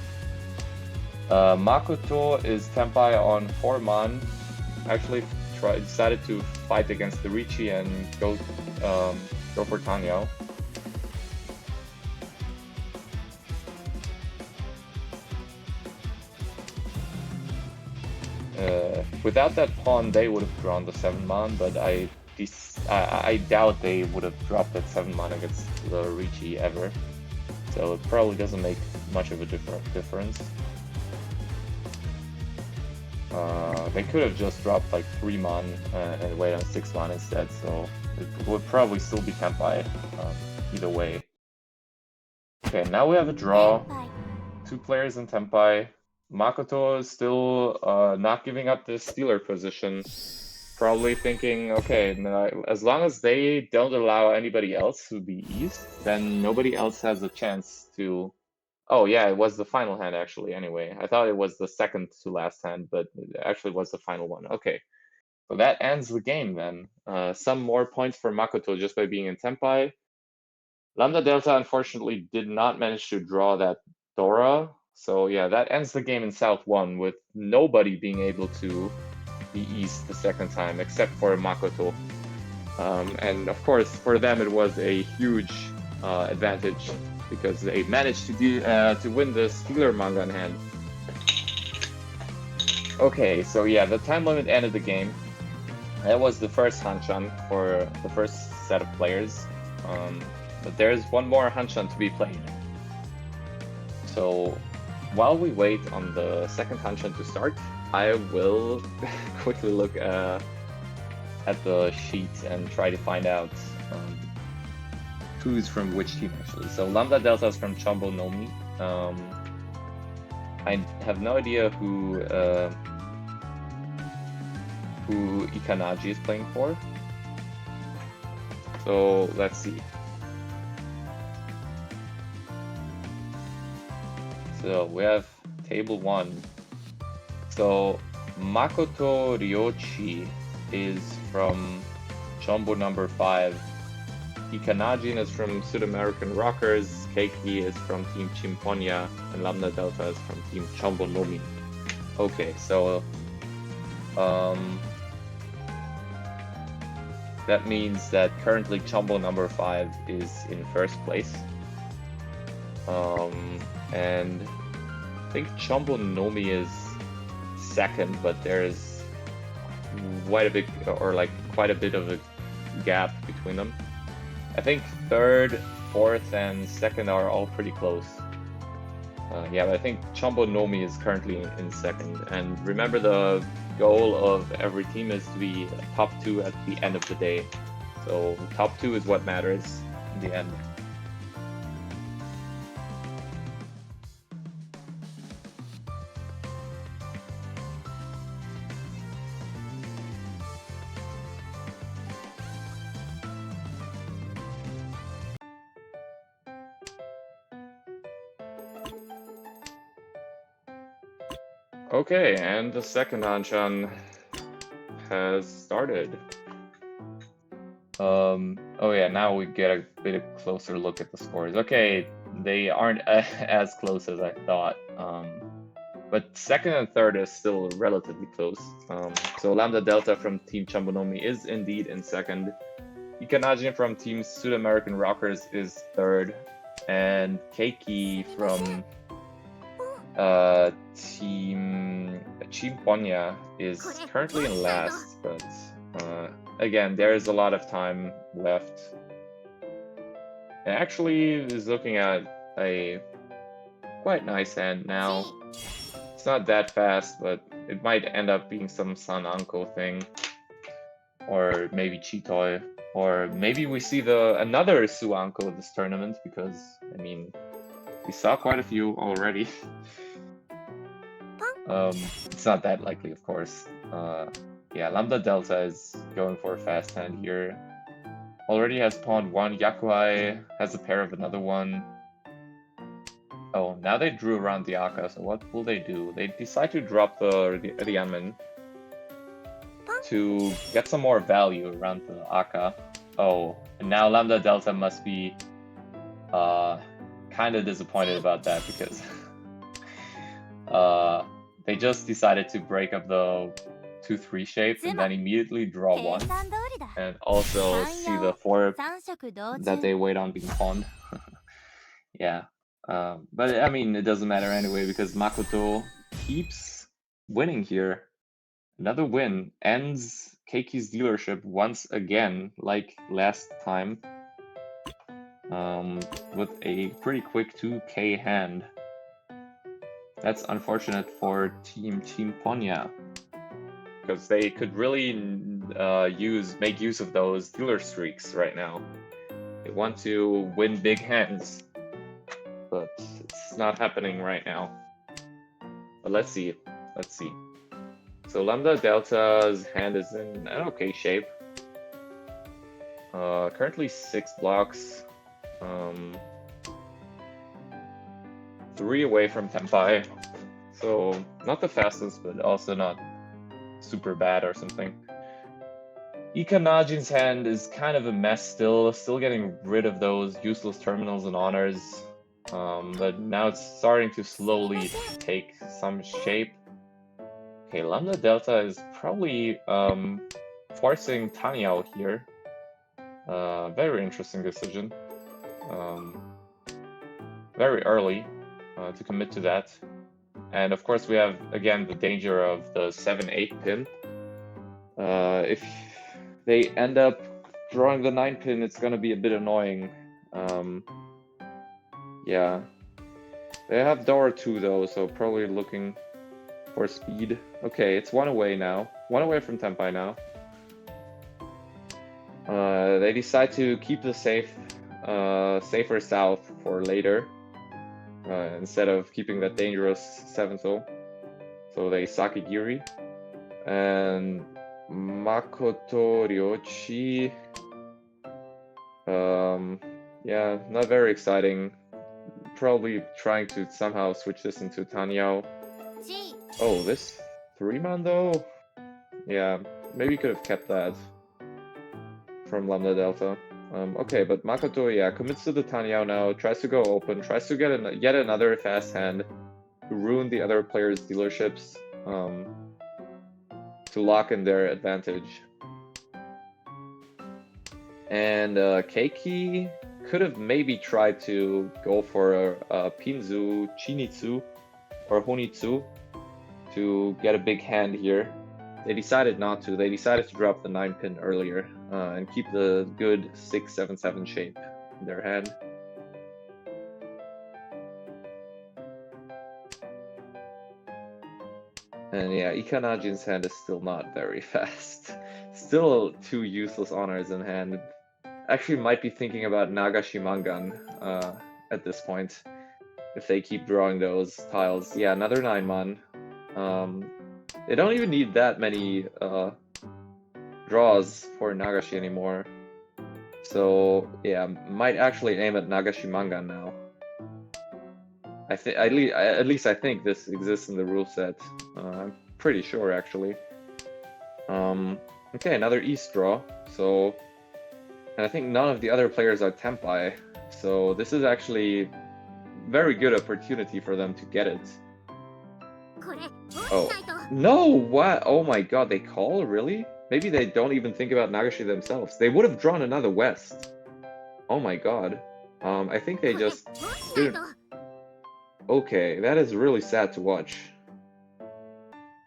Makoto is Tenpai on 4-man. Actually decided to fight against the Riichi and go for Tanyao. Without that pawn, they would have drawn the 7-man, but I doubt they would have dropped that 7-man against the Riichi ever. So it probably doesn't make much of a difference. They could have just dropped like 3-man and wait on 6-man instead, so it would probably still be Tenpai either way. Okay, now we have a draw. 2 players in Tenpai. Makoto is still not giving up this dealer position. Probably thinking, okay, as long as they don't allow anybody else to be east, then nobody else has a chance to... Oh yeah, it was the final hand actually, anyway. I thought it was the second to last hand, but it actually was the final one. Okay, so that ends the game then. Some more points for Makoto just by being in Tenpai. Lambda Delta unfortunately did not manage to draw that Dora. So yeah, that ends the game in South 1 with nobody being able to be east the second time except for Makoto. And of course, for them it was a huge advantage because they managed to win this dealer manga in hand. Okay, so yeah, the time limit ended the game. That was the first Hanchan for the first set of players. But there's one more Hanchan to be played. So while we wait on the second Hanchan to start, I will quickly look at the sheet and try to find out who's from which team actually. So Lambda Delta is from Chombo Nomi. I have no idea who Ikanaji is playing for. So let's see. So we have table 1. So Makoto Ryochi is from Chombo number 5. Ikanajin is from Sud American Rockers. Keiki is from Team Chimponya, and Lambda Delta is from Team Chombo Nomi. Okay, so that means that currently Chombo number 5 is in first place. And I think Chombo Nomi is second, but there's quite a bit of a gap between them. I think third, fourth, and second are all pretty close. Yeah, but I think Chombo Nomi is currently in second. And remember, the goal of every team is to be top 2 at the end of the day. So top 2 is what matters in the end. Okay, and the second Hanchan has started. Oh yeah, now we get a bit closer look at the scores. Okay, they aren't as close as I thought. But second and third is still relatively close. So Lambda Delta from Team Chambonomi is indeed in second. Ikanajin from Team Sud American Rockers is third. And Keiki from Team Chimponya is currently in last, but again, there is a lot of time left. It actually is looking at a quite nice hand now. It's not that fast, but it might end up being some San Anko thing, or maybe Chitoy, or maybe we see another Suanko this tournament, because I mean, we saw quite a few already. It's not that likely, of course. Yeah, Lambda Delta is going for a fast hand here. Already has pawned one. Yakuai has a pair of another one. Oh, now they drew around the Aka, so what will they do? They decide to drop the Rianmen to get some more value around the Aka. Oh, and now Lambda Delta must be kind of disappointed about that, because they just decided to break up the 2-3 shape and then immediately draw one, and also see the 4 that they wait on being pawned. Yeah, but I mean, it doesn't matter anyway, because Makoto keeps winning here. Another win ends Keiki's dealership once again, like last time, with a pretty quick 2k hand. That's unfortunate for Team Ponya, because they could really make use of those dealer streaks right now. They want to win big hands, but it's not happening right now. But let's see. So Lambda Delta's hand is in an okay shape. Currently 6 blocks. 3 away from Tenpai. So not the fastest, but also not super bad or something. Ikanajin's hand is kind of a mess still getting rid of those useless terminals and honors. But now it's starting to slowly take some shape. Okay, Lambda Delta is probably forcing Tanyao here. Very interesting decision. Very early to commit to that. And of course we have, again, the danger of the 7-8 pin. If they end up drawing the 9 pin, it's gonna be a bit annoying. Yeah. They have Dora 2 though, so probably looking for speed. Okay, it's 1 away now. 1 away from Tenpai now. They decide to keep the safer south for later, instead of keeping that dangerous 7-0. So they Sakigiri. And Makoto Ryochi. Yeah, not very exciting. Probably trying to somehow switch this into Tanyao. Oh, this 3-man though? Yeah, maybe you could have kept that from Lambda Delta. Okay, but Makoto, yeah, commits to the Tanyao now, tries to go open, tries to get yet another fast hand to ruin the other players' dealerships, to lock in their advantage. And Keiki could have maybe tried to go for a Pinzu, Chinitsu, or Honitsu to get a big hand here. They decided not to. They decided to drop the 9 pin earlier and keep the good 6-7-7 shape in their hand. And yeah, Ikanajin's hand is still not very fast. Still 2 useless honors in hand. Actually might be thinking about Nagashimangan at this point. If they keep drawing those tiles. Yeah, another 9-man. They don't even need that many draws for Nagashi anymore. So yeah, might actually aim at Nagashimangan now. I think at least I think this exists in the rule set. I'm pretty sure actually. Okay, another East draw. So, and I think none of the other players are Tempai. So this is actually very good opportunity for them to get it. Oh no! What? Oh my God! They call really? Maybe they don't even think about Nagashi themselves. They would have drawn another West. Oh my God. I think they just didn't. Okay, that is really sad to watch.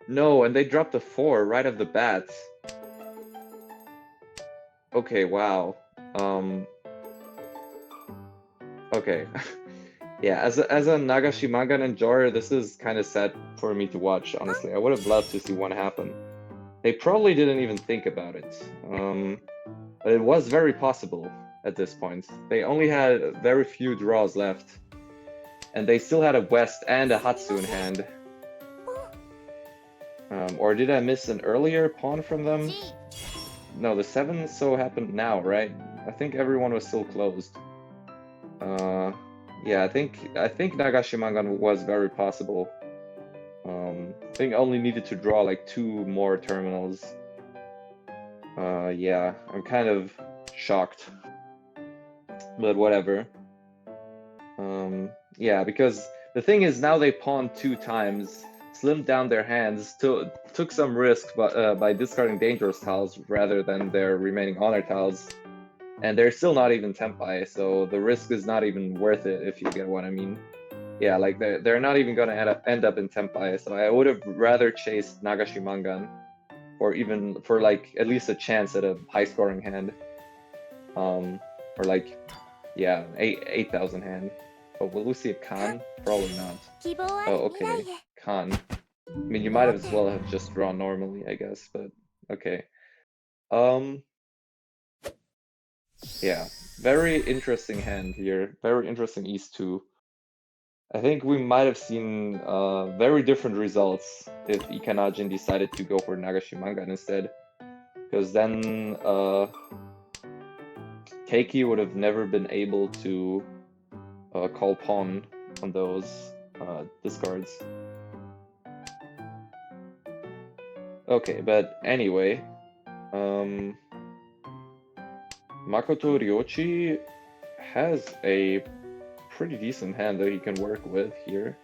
No, and they dropped a 4 right off the bat. Okay, wow. Okay. Yeah, as a Nagashimangan enjoyer, this is kind of sad for me to watch, honestly. I would have loved to see one happen. They probably didn't even think about it. But it was very possible at this point. They only had very few draws left. And they still had a West and a Hatsu in hand. Or did I miss an earlier pawn from them? No, the 7 so happened now, right? I think everyone was still closed. Yeah, I think Nagashimangan was very possible. I think I only needed to draw like 2 more terminals. Yeah, I'm kind of shocked. But whatever. Yeah, because the thing is now they pawned 2 times, slimmed down their hands, took some risk by discarding dangerous tiles rather than their remaining honor tiles. And they're still not even Tempai, so the risk is not even worth it, if you get what I mean. Yeah, like they're not even gonna end up in Tempai, so I would have rather chased Nagashimangan, or even for like at least a chance at a high scoring hand. Or like, yeah, 8,000 hand. But will we see a Khan? Probably not. Oh, okay, Khan. I mean, you might as well have just drawn normally, I guess, but okay. Yeah, very interesting hand here. Very interesting East 2. I think we might have seen very different results if Ikanajin decided to go for Nagashimangan instead. Because then Keiki would have never been able to call pawn on those discards. Okay, but anyway, Makoto Ryochi has a pretty decent hand that he can work with here.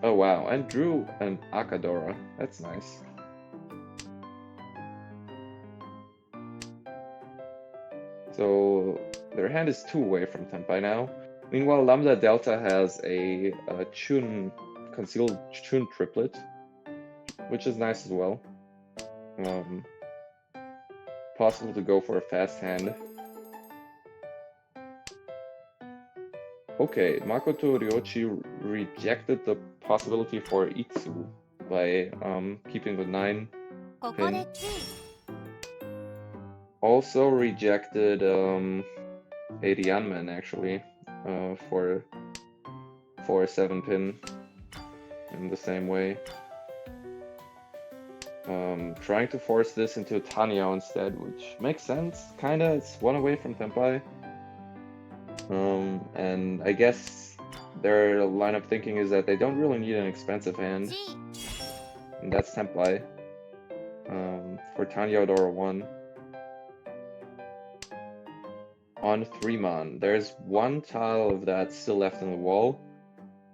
Oh wow, and drew an Akadora. That's nice. So their hand is 2 away from Tempai now. Meanwhile, Lambda Delta has a Chun concealed Chun triplet, which is nice as well. Possible to go for a fast hand. Okay, Makoto Ryochi rejected the possibility for Itsu by keeping the 9 pin. Also rejected a Ryanman actually for a 7 pin in the same way. Trying to force this into Tanya instead, which makes sense, kinda. It's 1 away from Tempai. And I guess their line of thinking is that they don't really need an expensive hand. And that's Tempai. For Tanya Odora 1. On 3-man, there's 1 tile of that still left in the wall.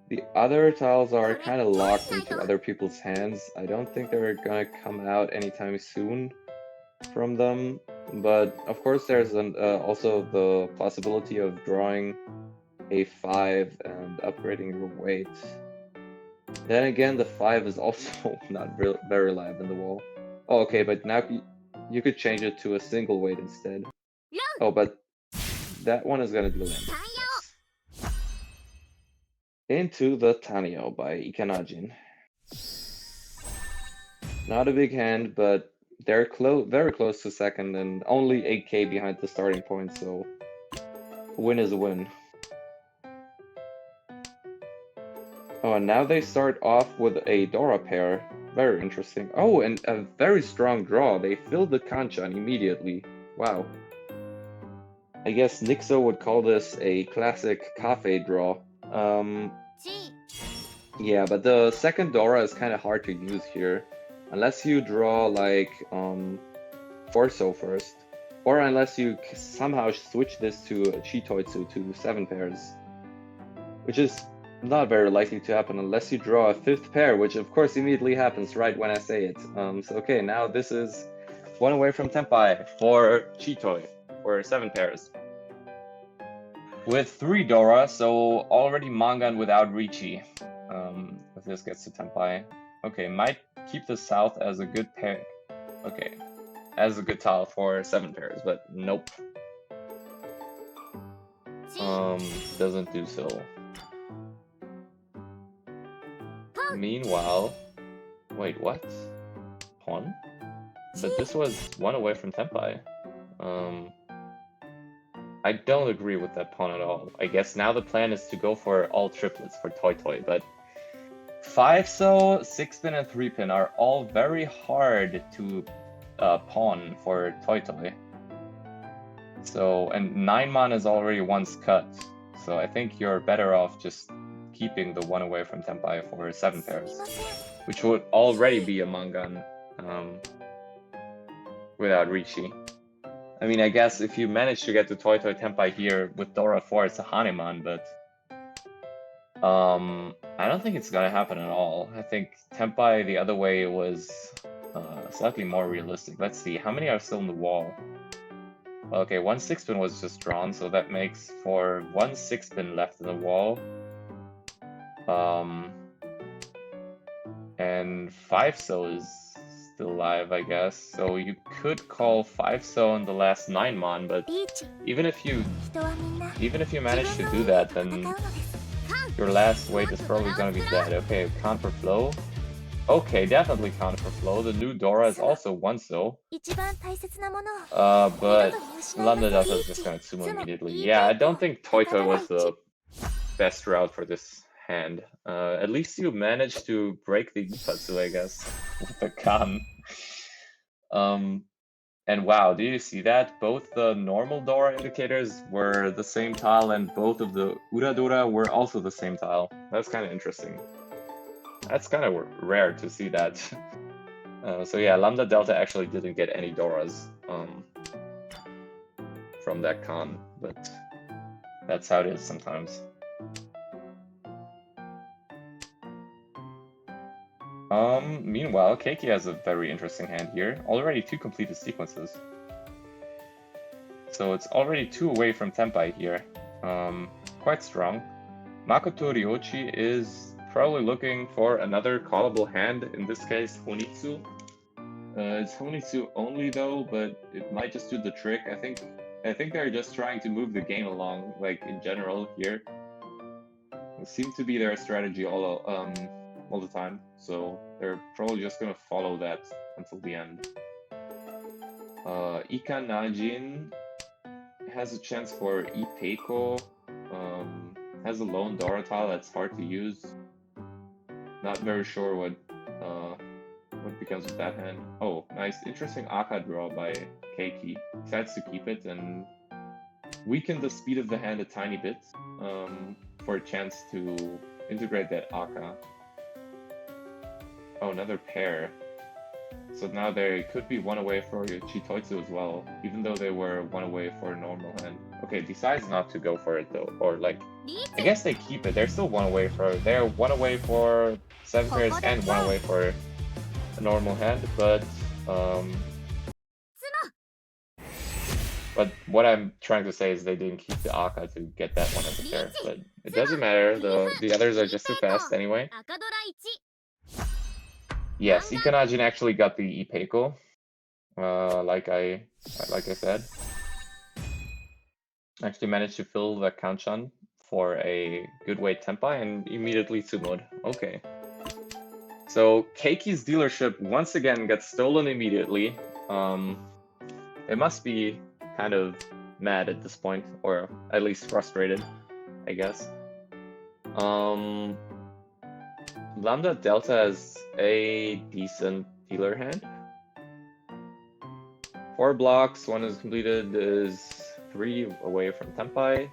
The other tiles are kind of locked into other people's hands. I don't think they're gonna come out anytime soon from them. But of course there's also the possibility of drawing a 5 and upgrading your weight. Then again, the 5 is also not very live in the wall. Oh, okay, but now you could change it to a single weight instead. Oh, but that one is gonna be lame. into the Tanio by Ikanajin. Not a big hand, but they're very close to second and only 8k behind the starting point, so a win is a win. Oh, and now they start off with a Dora pair. Very interesting. Oh, and a very strong draw. They filled the Hanchan immediately. Wow. I guess Nixo would call this a classic Kafei draw. Yeah, but the second Dora is kind of hard to use here. Unless you draw like Forso first. Or unless you somehow switch this to a Chitoitsu to 7 pairs. Which is not very likely to happen unless you draw a 5th pair, which of course immediately happens right when I say it. So okay, now this is one away from Tenpai for Chitoi for 7 pairs. With 3 Dora, so already Mangan without Richi. If this gets to Tenpai. Okay, might keep the South as a good pair. Okay, as a good tile for 7 pairs, but nope. Doesn't do so. Meanwhile, wait, what? Pawn? But this was one away from Tenpai. I don't agree with that pawn at all. I guess now the plan is to go for all triplets for Toy Toy, but 5-so, 6-pin, and 3-pin are all very hard to pawn for Toy Toy. So, and 9-man is already once cut, so I think you're better off just keeping the one away from Tenpai for 7 pairs, which would already be a Mangan without Richi. I mean, I guess if you manage to get to Toy Toy Tenpai here with Dora 4, it's a Haneman, but I don't think it's gonna happen at all. I think Tenpai the other way was slightly more realistic. Let's see, how many are still in the wall? Okay, 1 6-pin was just drawn, so that makes for 1 6-pin left in the wall. And 5-so is still alive, I guess. So you could call 5-so in the last 9-man, but even if you manage to do that, then your last weight is probably gonna be dead. Okay, counter flow. Okay, definitely counter flow. The new Dora is also 1-so. But Lambda Delta is just gonna sumo immediately. Yeah, I don't think Toy Toy was the best route for this hand. At least you managed to break the Ipatsu, I guess, with the Kan. And wow, do you see that? Both the normal Dora indicators were the same tile, and both of the Uradora were also the same tile. That's kind of interesting. That's kind of rare to see that. So yeah, Lambda Delta actually didn't get any Doras from that Kan, but that's how it is sometimes. Meanwhile, Keiki has a very interesting hand here. Already 2 completed sequences. So it's already 2 away from Tenpai here. Quite strong. Makoto Ryochi is probably looking for another callable hand, in this case Honitsu. It's Honitsu only though, but it might just do the trick. I think they're just trying to move the game along, like in general here. It seems to be their strategy all the time, so they're probably just gonna follow that until the end. Ika Najin has a chance for Ipeiko, has a lone Dora tile that's hard to use. Not very sure what becomes of that hand. Oh, nice, interesting Aka draw by Keiki. Decides to keep it and weaken the speed of the hand a tiny bit for a chance to integrate that Aka. Oh, another pair. So now they could be 1 away for Chitoitsu as well, even though they were 1 away for a normal hand. Okay, decides not to go for it though, or like, I guess they keep it. They're still 1 away for, they're 1 away for 7 pairs and 1 away for a normal hand, but what I'm trying to say is they didn't keep the Aka to get that one as a pair, but it doesn't matter. The others are just too fast anyway. Yes, Ikanajin actually got the Ipeiko, like I said. Actually managed to fill the Hanchan for a good weight Tempai and immediately Sumoed. Okay. So Keiki's dealership once again gets stolen immediately. They must be kind of mad at this point, or at least frustrated, I guess. Lambda Delta has a decent dealer hand. 4 blocks, 1 is completed, is 3 away from Tempai.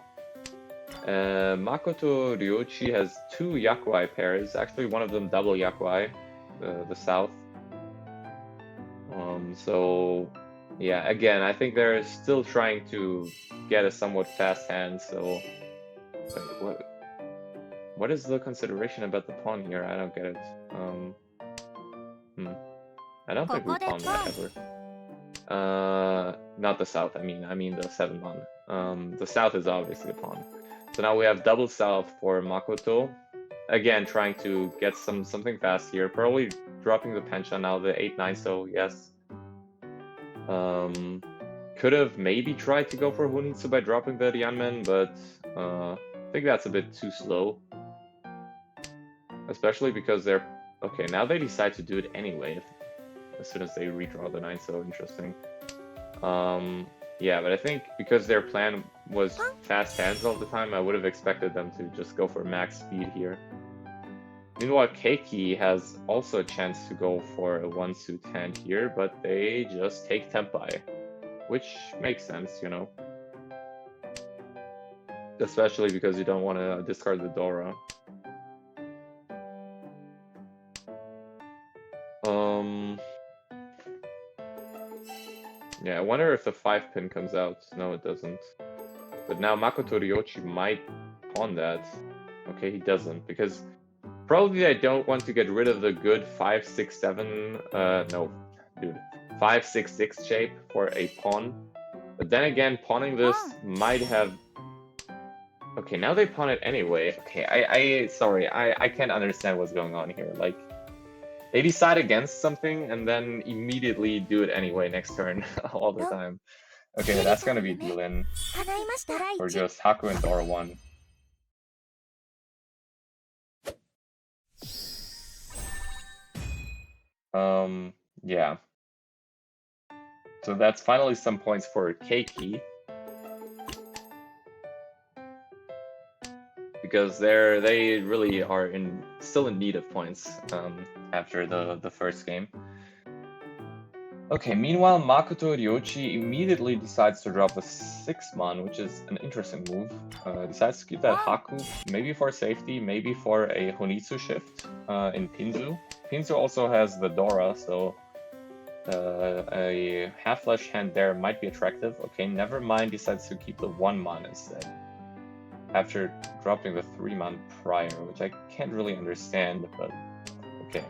Makoto Ryochi has 2 Yakuai pairs, actually one of them double Yakuai, the south. So yeah, again, I think they're still trying to get a somewhat fast hand, so wait, what is the consideration about the pawn here? I don't get it. I don't think we pawned that ever. Not the south, I mean the 7-man. The south is obviously a pawn. So now we have double south for Makoto. Again, trying to get something fast here. Probably dropping the pencha now, the 8-9, so yes. Could have maybe tried to go for Hunitsu by dropping the Ryanmen, but I think that's a bit too slow. Especially because they're... Okay, now they decide to do it anyway, as soon as they redraw the 9, so interesting. Yeah, but I think because their plan was fast hands all the time, I would have expected them to just go for max speed here. Meanwhile, Keiki has also a chance to go for a 1-suit hand here, but they just take Tempai, which makes sense, you know. Especially because you don't want to discard the Dora. Yeah, I wonder if the 5-pin comes out. No, it doesn't. But now Makoto Ryochi might pawn that. Okay, he doesn't, because probably I don't want to get rid of the good 5-6-7, no, dude, 5-6-6 shape for a pawn. But then again, pawning this might have... Okay, now they pawn it anyway. Okay, sorry, I can't understand what's going on here. Like, they decide against something and then immediately do it anyway next turn all the time. Okay, that's gonna be deal-in for just Haku and Dora 1. Yeah. So that's finally some points for Keiki. Because they really are still in need of points after the first game. Okay, meanwhile, Makoto Ryochi immediately decides to drop a 6-man, which is an interesting move. Decides to keep that Haku, maybe for safety, maybe for a Honitsu shift in Pinzu. Pinzu also has the Dora, so a half-flesh hand there might be attractive. Okay, never mind, decides to keep the 1-man instead, after dropping the 3-man prior, which I can't really understand, but okay.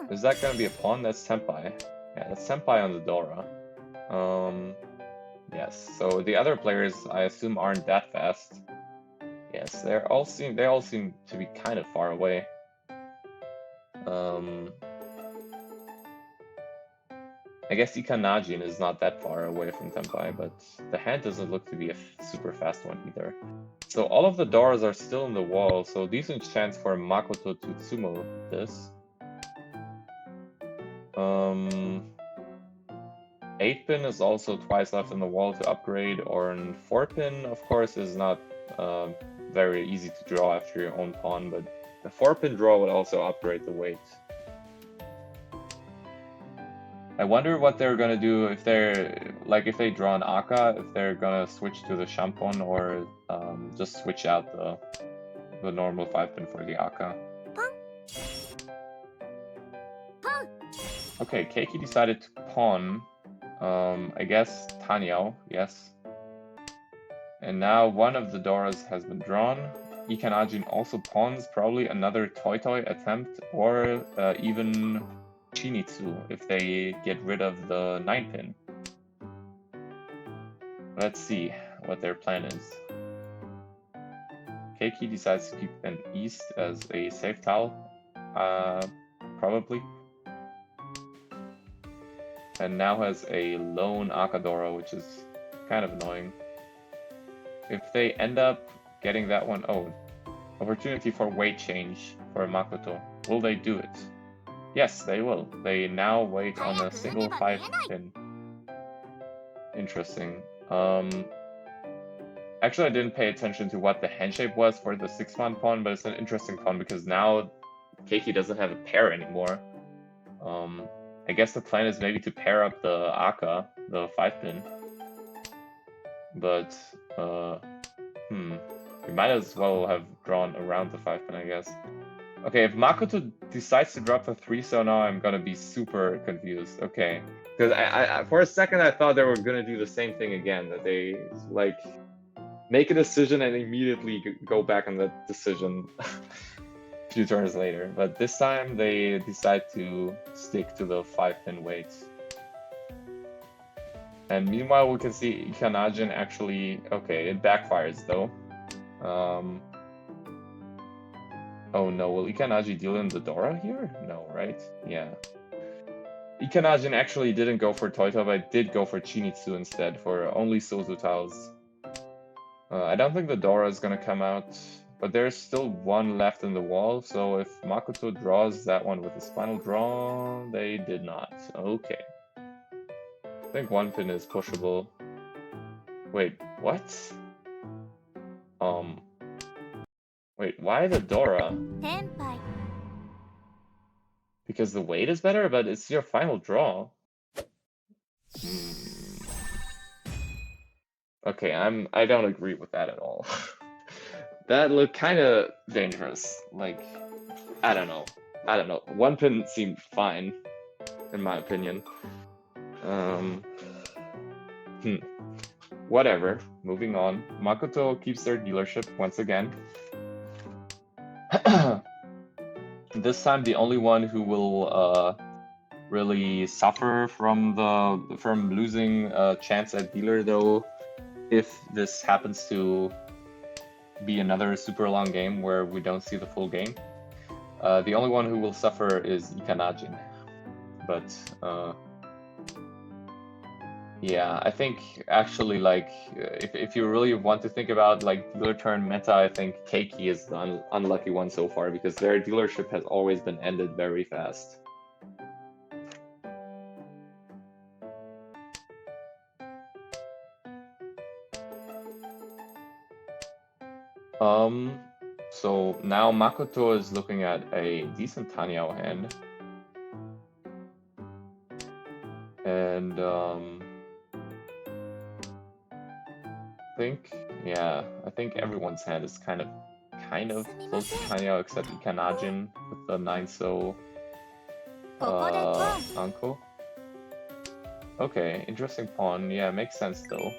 Is that gonna be a pawn? That's Senpai. Yeah, that's Senpai on the Dora. Yes, so the other players, I assume, aren't that fast. Yes, they all seem to be kind of far away. I guess Ikanajin is not that far away from Senpai, but the hand doesn't look to be a super fast one either. So all of the doors are still in the wall, so decent chance for Makoto to sumo this. 8-pin is also twice left in the wall to upgrade, or 4-pin, of course, is not very easy to draw after your own pawn, but the 4-pin draw would also upgrade the weight. I wonder what they're gonna do if if they draw an Aka, if they're gonna switch to the Shampon or just switch out the normal 5-pin for the Aka. Okay, Keiki decided to pawn, I guess Tanyao, yes. And now one of the Doras has been drawn. Ikanajin also pawns, probably another Toy attempt, or even Shinitsu if they get rid of the 9-pin. Let's see what their plan is. Keiki decides to keep an east as a safe tile, probably. And now has a lone Akadora, which is kind of annoying. if they end up getting that one, oh, opportunity for weight change for Makoto. Will they do it? Yes, they will. They now wait on a single 5-pin. Interesting. Actually, I didn't pay attention to what the hand shape was for the 6-man pawn, but it's an interesting pawn because now Keiki doesn't have a pair anymore. I guess the plan is maybe to pair up the Aka, the 5-pin. But, we might as well have drawn around the 5-pin, I guess. Okay, if Makoto decides to drop the 3, so now I'm gonna be super confused. Okay, because I for a second I thought they were gonna do the same thing again, that they like make a decision and immediately go back on that decision a few turns later. But this time they decide to stick to the 5-pin weights. And meanwhile, we can see Ikanajin actually, okay, it backfires though. Oh no, will Ikanaji deal in the Dora here? No, right? Yeah. Ikanajin actually didn't go for Toito, but did go for Chinitsu instead, for only Sozutaos. I don't think the Dora is gonna come out, but there's still one left in the wall, so if Makoto draws that one with his final draw, they did not. Okay. I think 1-pin is pushable. Wait, what? Wait, why the Dora? Because the weight is better, but it's your final draw. Okay, I don't agree with that at all. That looked kind of dangerous. Like, I don't know. 1-pin seemed fine, in my opinion. Whatever. Moving on. Makoto keeps their dealership once again. This time, the only one who will really suffer from losing a chance at dealer, though, if this happens to be another super long game where we don't see the full game, the only one who will suffer is Ikanajin. But yeah, I think actually, like, if you really want to think about like dealer turn meta, I think Keiki is the unlucky one so far because their dealership has always been ended very fast. So now Makoto is looking at a decent Tanyao hand. And I think everyone's hand is kind of close to Tanyao except Ikanajin with the 9-so Anko. Okay, interesting pawn. Yeah, makes sense though.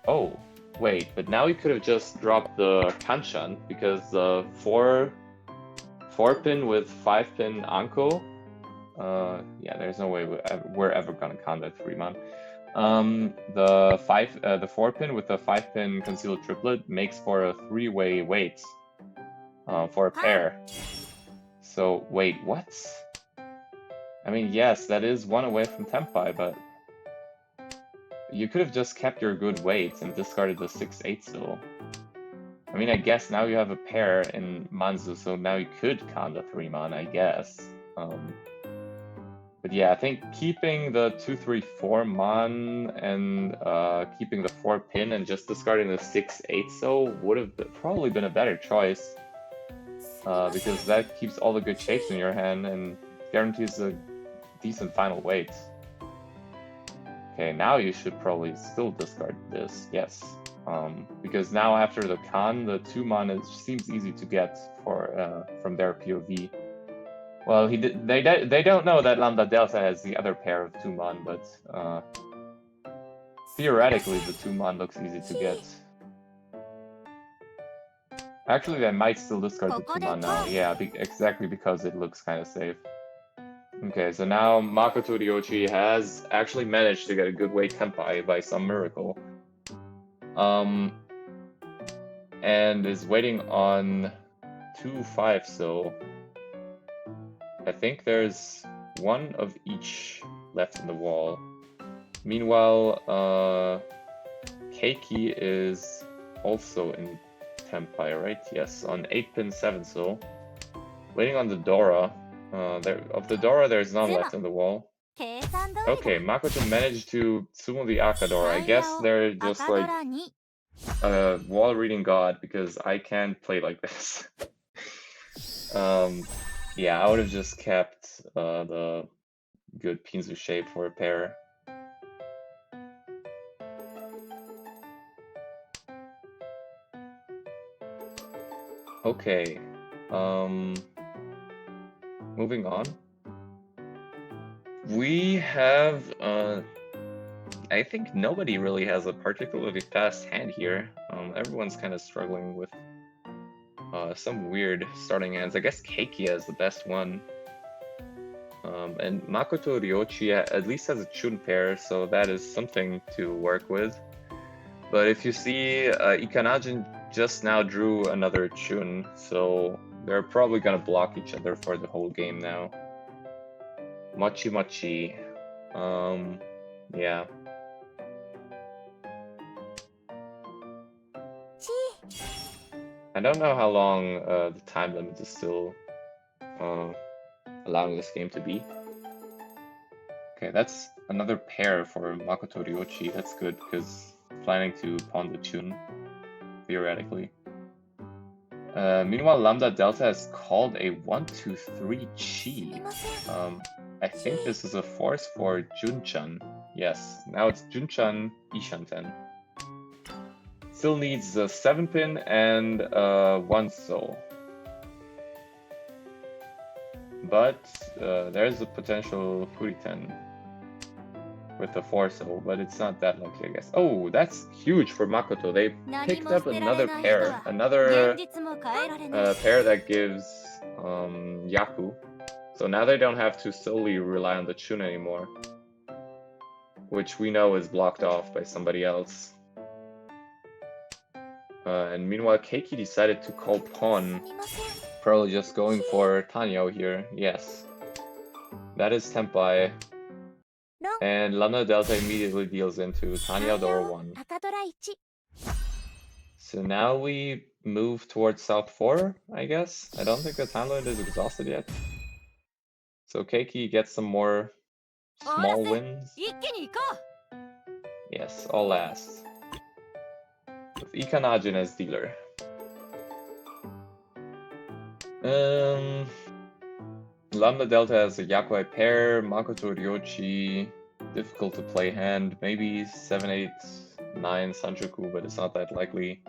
Oh, wait, but now he could have just dropped the Hanchan because the 4-pin with 5-pin Anko. Yeah, there's no way we're ever gonna count that 3-man. The 4-pin with the 5-pin concealed triplet makes for a 3-way weight for a pair. So wait, what? I mean, yes, that is one away from Tempai, but you could have just kept your good weights and discarded the 6-8 still. I mean, I guess now you have a pair in Manzu, so now you could count a 3-man, I guess. But yeah, I think keeping the 2-3-4 man and keeping the 4-pin and just discarding the 6-8 so would have probably been a better choice. Because that keeps all the good shapes in your hand and guarantees a decent final weight. Okay, now you should probably still discard this, yes. Because now after the Khan, the 2-man seems easy to get for from their POV. Well, they don't know that Lambda Delta has the other pair of 2-man, but theoretically the 2-man looks easy to get. Actually, they might still discard the 2-man now, yeah, exactly because it looks kind of safe. Okay, so now Makoto Ryochi has actually managed to get a good weight Tempai by some miracle. And is waiting on 2-5, so I think there's one of each left in the wall. Meanwhile, Keiki is also in Tempai, right? Yes, on 8-pin 7 so. Waiting on the Dora. Of the Dora, there's none left on the wall. 計算通りだ Okay, Makoto managed to summon the Akadora. I タイ guess ヤを they're just 赤ド like ラに a wall reading god because I can't play like this. Yeah, I would have just kept the good Pinzu shape for a pair. Okay, moving on. We have I think nobody really has a particularly fast hand here. Everyone's kind of struggling with some weird starting hands. I guess Keikia is the best one. And Makoto Ryochi at least has a Chun pair, so that is something to work with. But if you see, Ikanajin just now drew another Chun, so they're probably gonna block each other for the whole game now. Mochi Mochi. Yeah. チ I don't know how long the time limit is still allowing this game to be. Okay, that's another pair for Makoto Ryochi. That's good because planning to pawn the Chun, theoretically. Meanwhile, Lambda Delta has called a 1-2-3 Chi. すみません I think this is a force for Junchan. Yes, now it's Junchan Ishanten. Still needs a 7-pin and 1 soul. But there's a potential Furiten with the 4 soul, but it's not that lucky, I guess. Oh, that's huge for Makoto. They 何 picked も捨 up てられ another ない人 pair. は Another 現実も変えられない pair that gives Yaku. So now they don't have to solely rely on the Chun anymore, which we know is blocked off by somebody else. And meanwhile, Keiki decided to call pawn, すみません probably just going for Tanyo here. Yes, that is Tempai. ロン And Lambda Delta immediately deals into タイ Tanya ヤ Dora を 1. 赤ドラ1 So now we move towards South 4, I guess. I don't think the time limit is exhausted yet. So Keiki gets some more small wins. 一気に行こ Yes, all last. With Ikanajin as dealer. Lambda Delta has a Yakuai pair, Makoto Ryochi, difficult to play hand, maybe 7-8-9 Sanchoku, but it's not that likely.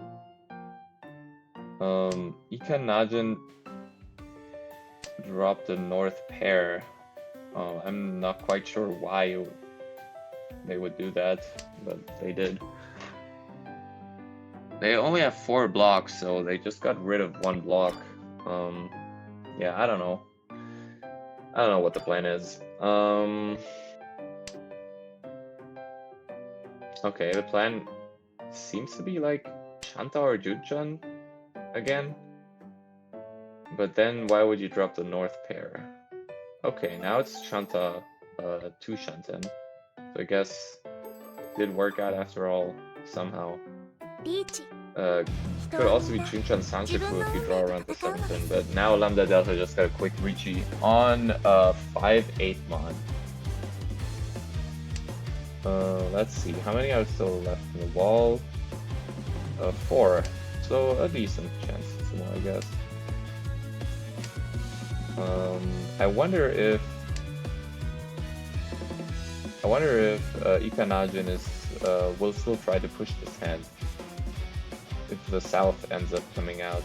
Ikanajin dropped the north pair. I'm not quite sure why they would do that, but they did. They only have 4 blocks, so they just got rid of 1 block. Yeah, I don't know. I don't know what the plan is. Okay, the plan seems to be like Shanta or Junchan again. But then why would you drop the north pair? Okay, now it's Shanta to Shanten. So I guess did work out after all somehow. リーチ Could also be Junchan Sanchoku if you draw around the 7th pin, but now Lambda Delta just got a quick Richi on 5-8 mod. Let's see, how many are still left in the wall? 4, so a decent chance to more, I guess. I wonder if Ikanajin is will still try to push this hand if the south ends up coming out.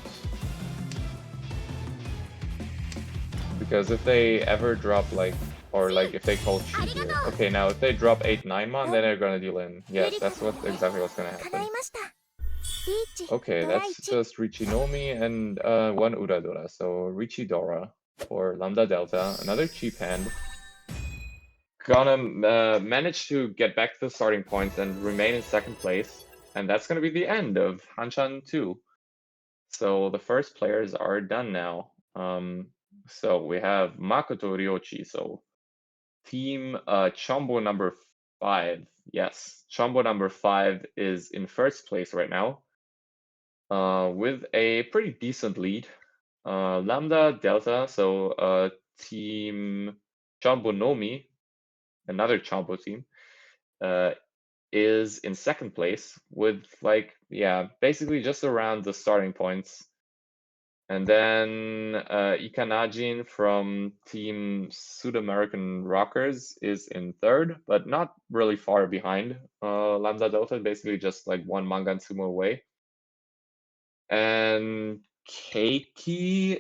Because if they ever drop like, or like if they call Chi here. Okay, now if they drop 8-9 mon, then they're gonna deal in. Yes, that's exactly what's gonna 叶 happen. いましたリーチ Okay, ドラ that's 1 just Richinomi and 1 Uradora. So Richidora for Lambda Delta, another cheap hand. Gonna manage to get back to the starting points and remain in 2nd place. And that's gonna be the end of Hanchan 2. So the first players are done now. So we have Makoto Ryochi, so team Chombo number 5. Yes, Chombo number 5 is in 1st place right now. with a pretty decent lead. Lambda Delta, so team Chambonomi, another Chambo team, is in second place with like, yeah, basically just around the starting points. And then Ikanajin from Team Sud-American Rockers is in third, but not really far behind Lambda Delta, basically just like one Mangan Sumo away. And Keiki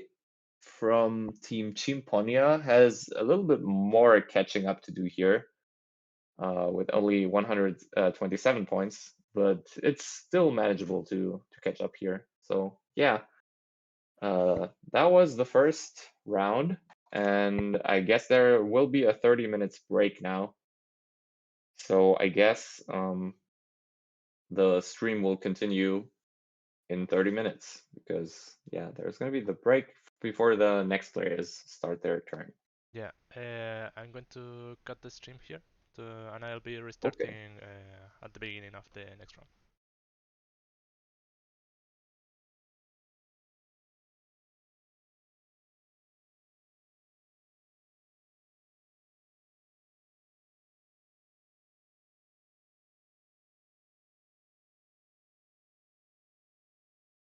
from Team Chimponia has a little bit more catching up to do here with only 127 points, but it's still manageable to catch up here. So yeah. That was the first round, and I guess there will be a 30 minutes break now. So I guess the stream will continue in 30 minutes because yeah, there's gonna be the break before the next players start their turn. Yeah, I'm going to cut the stream here, and I'll be restarting at the beginning of the next round.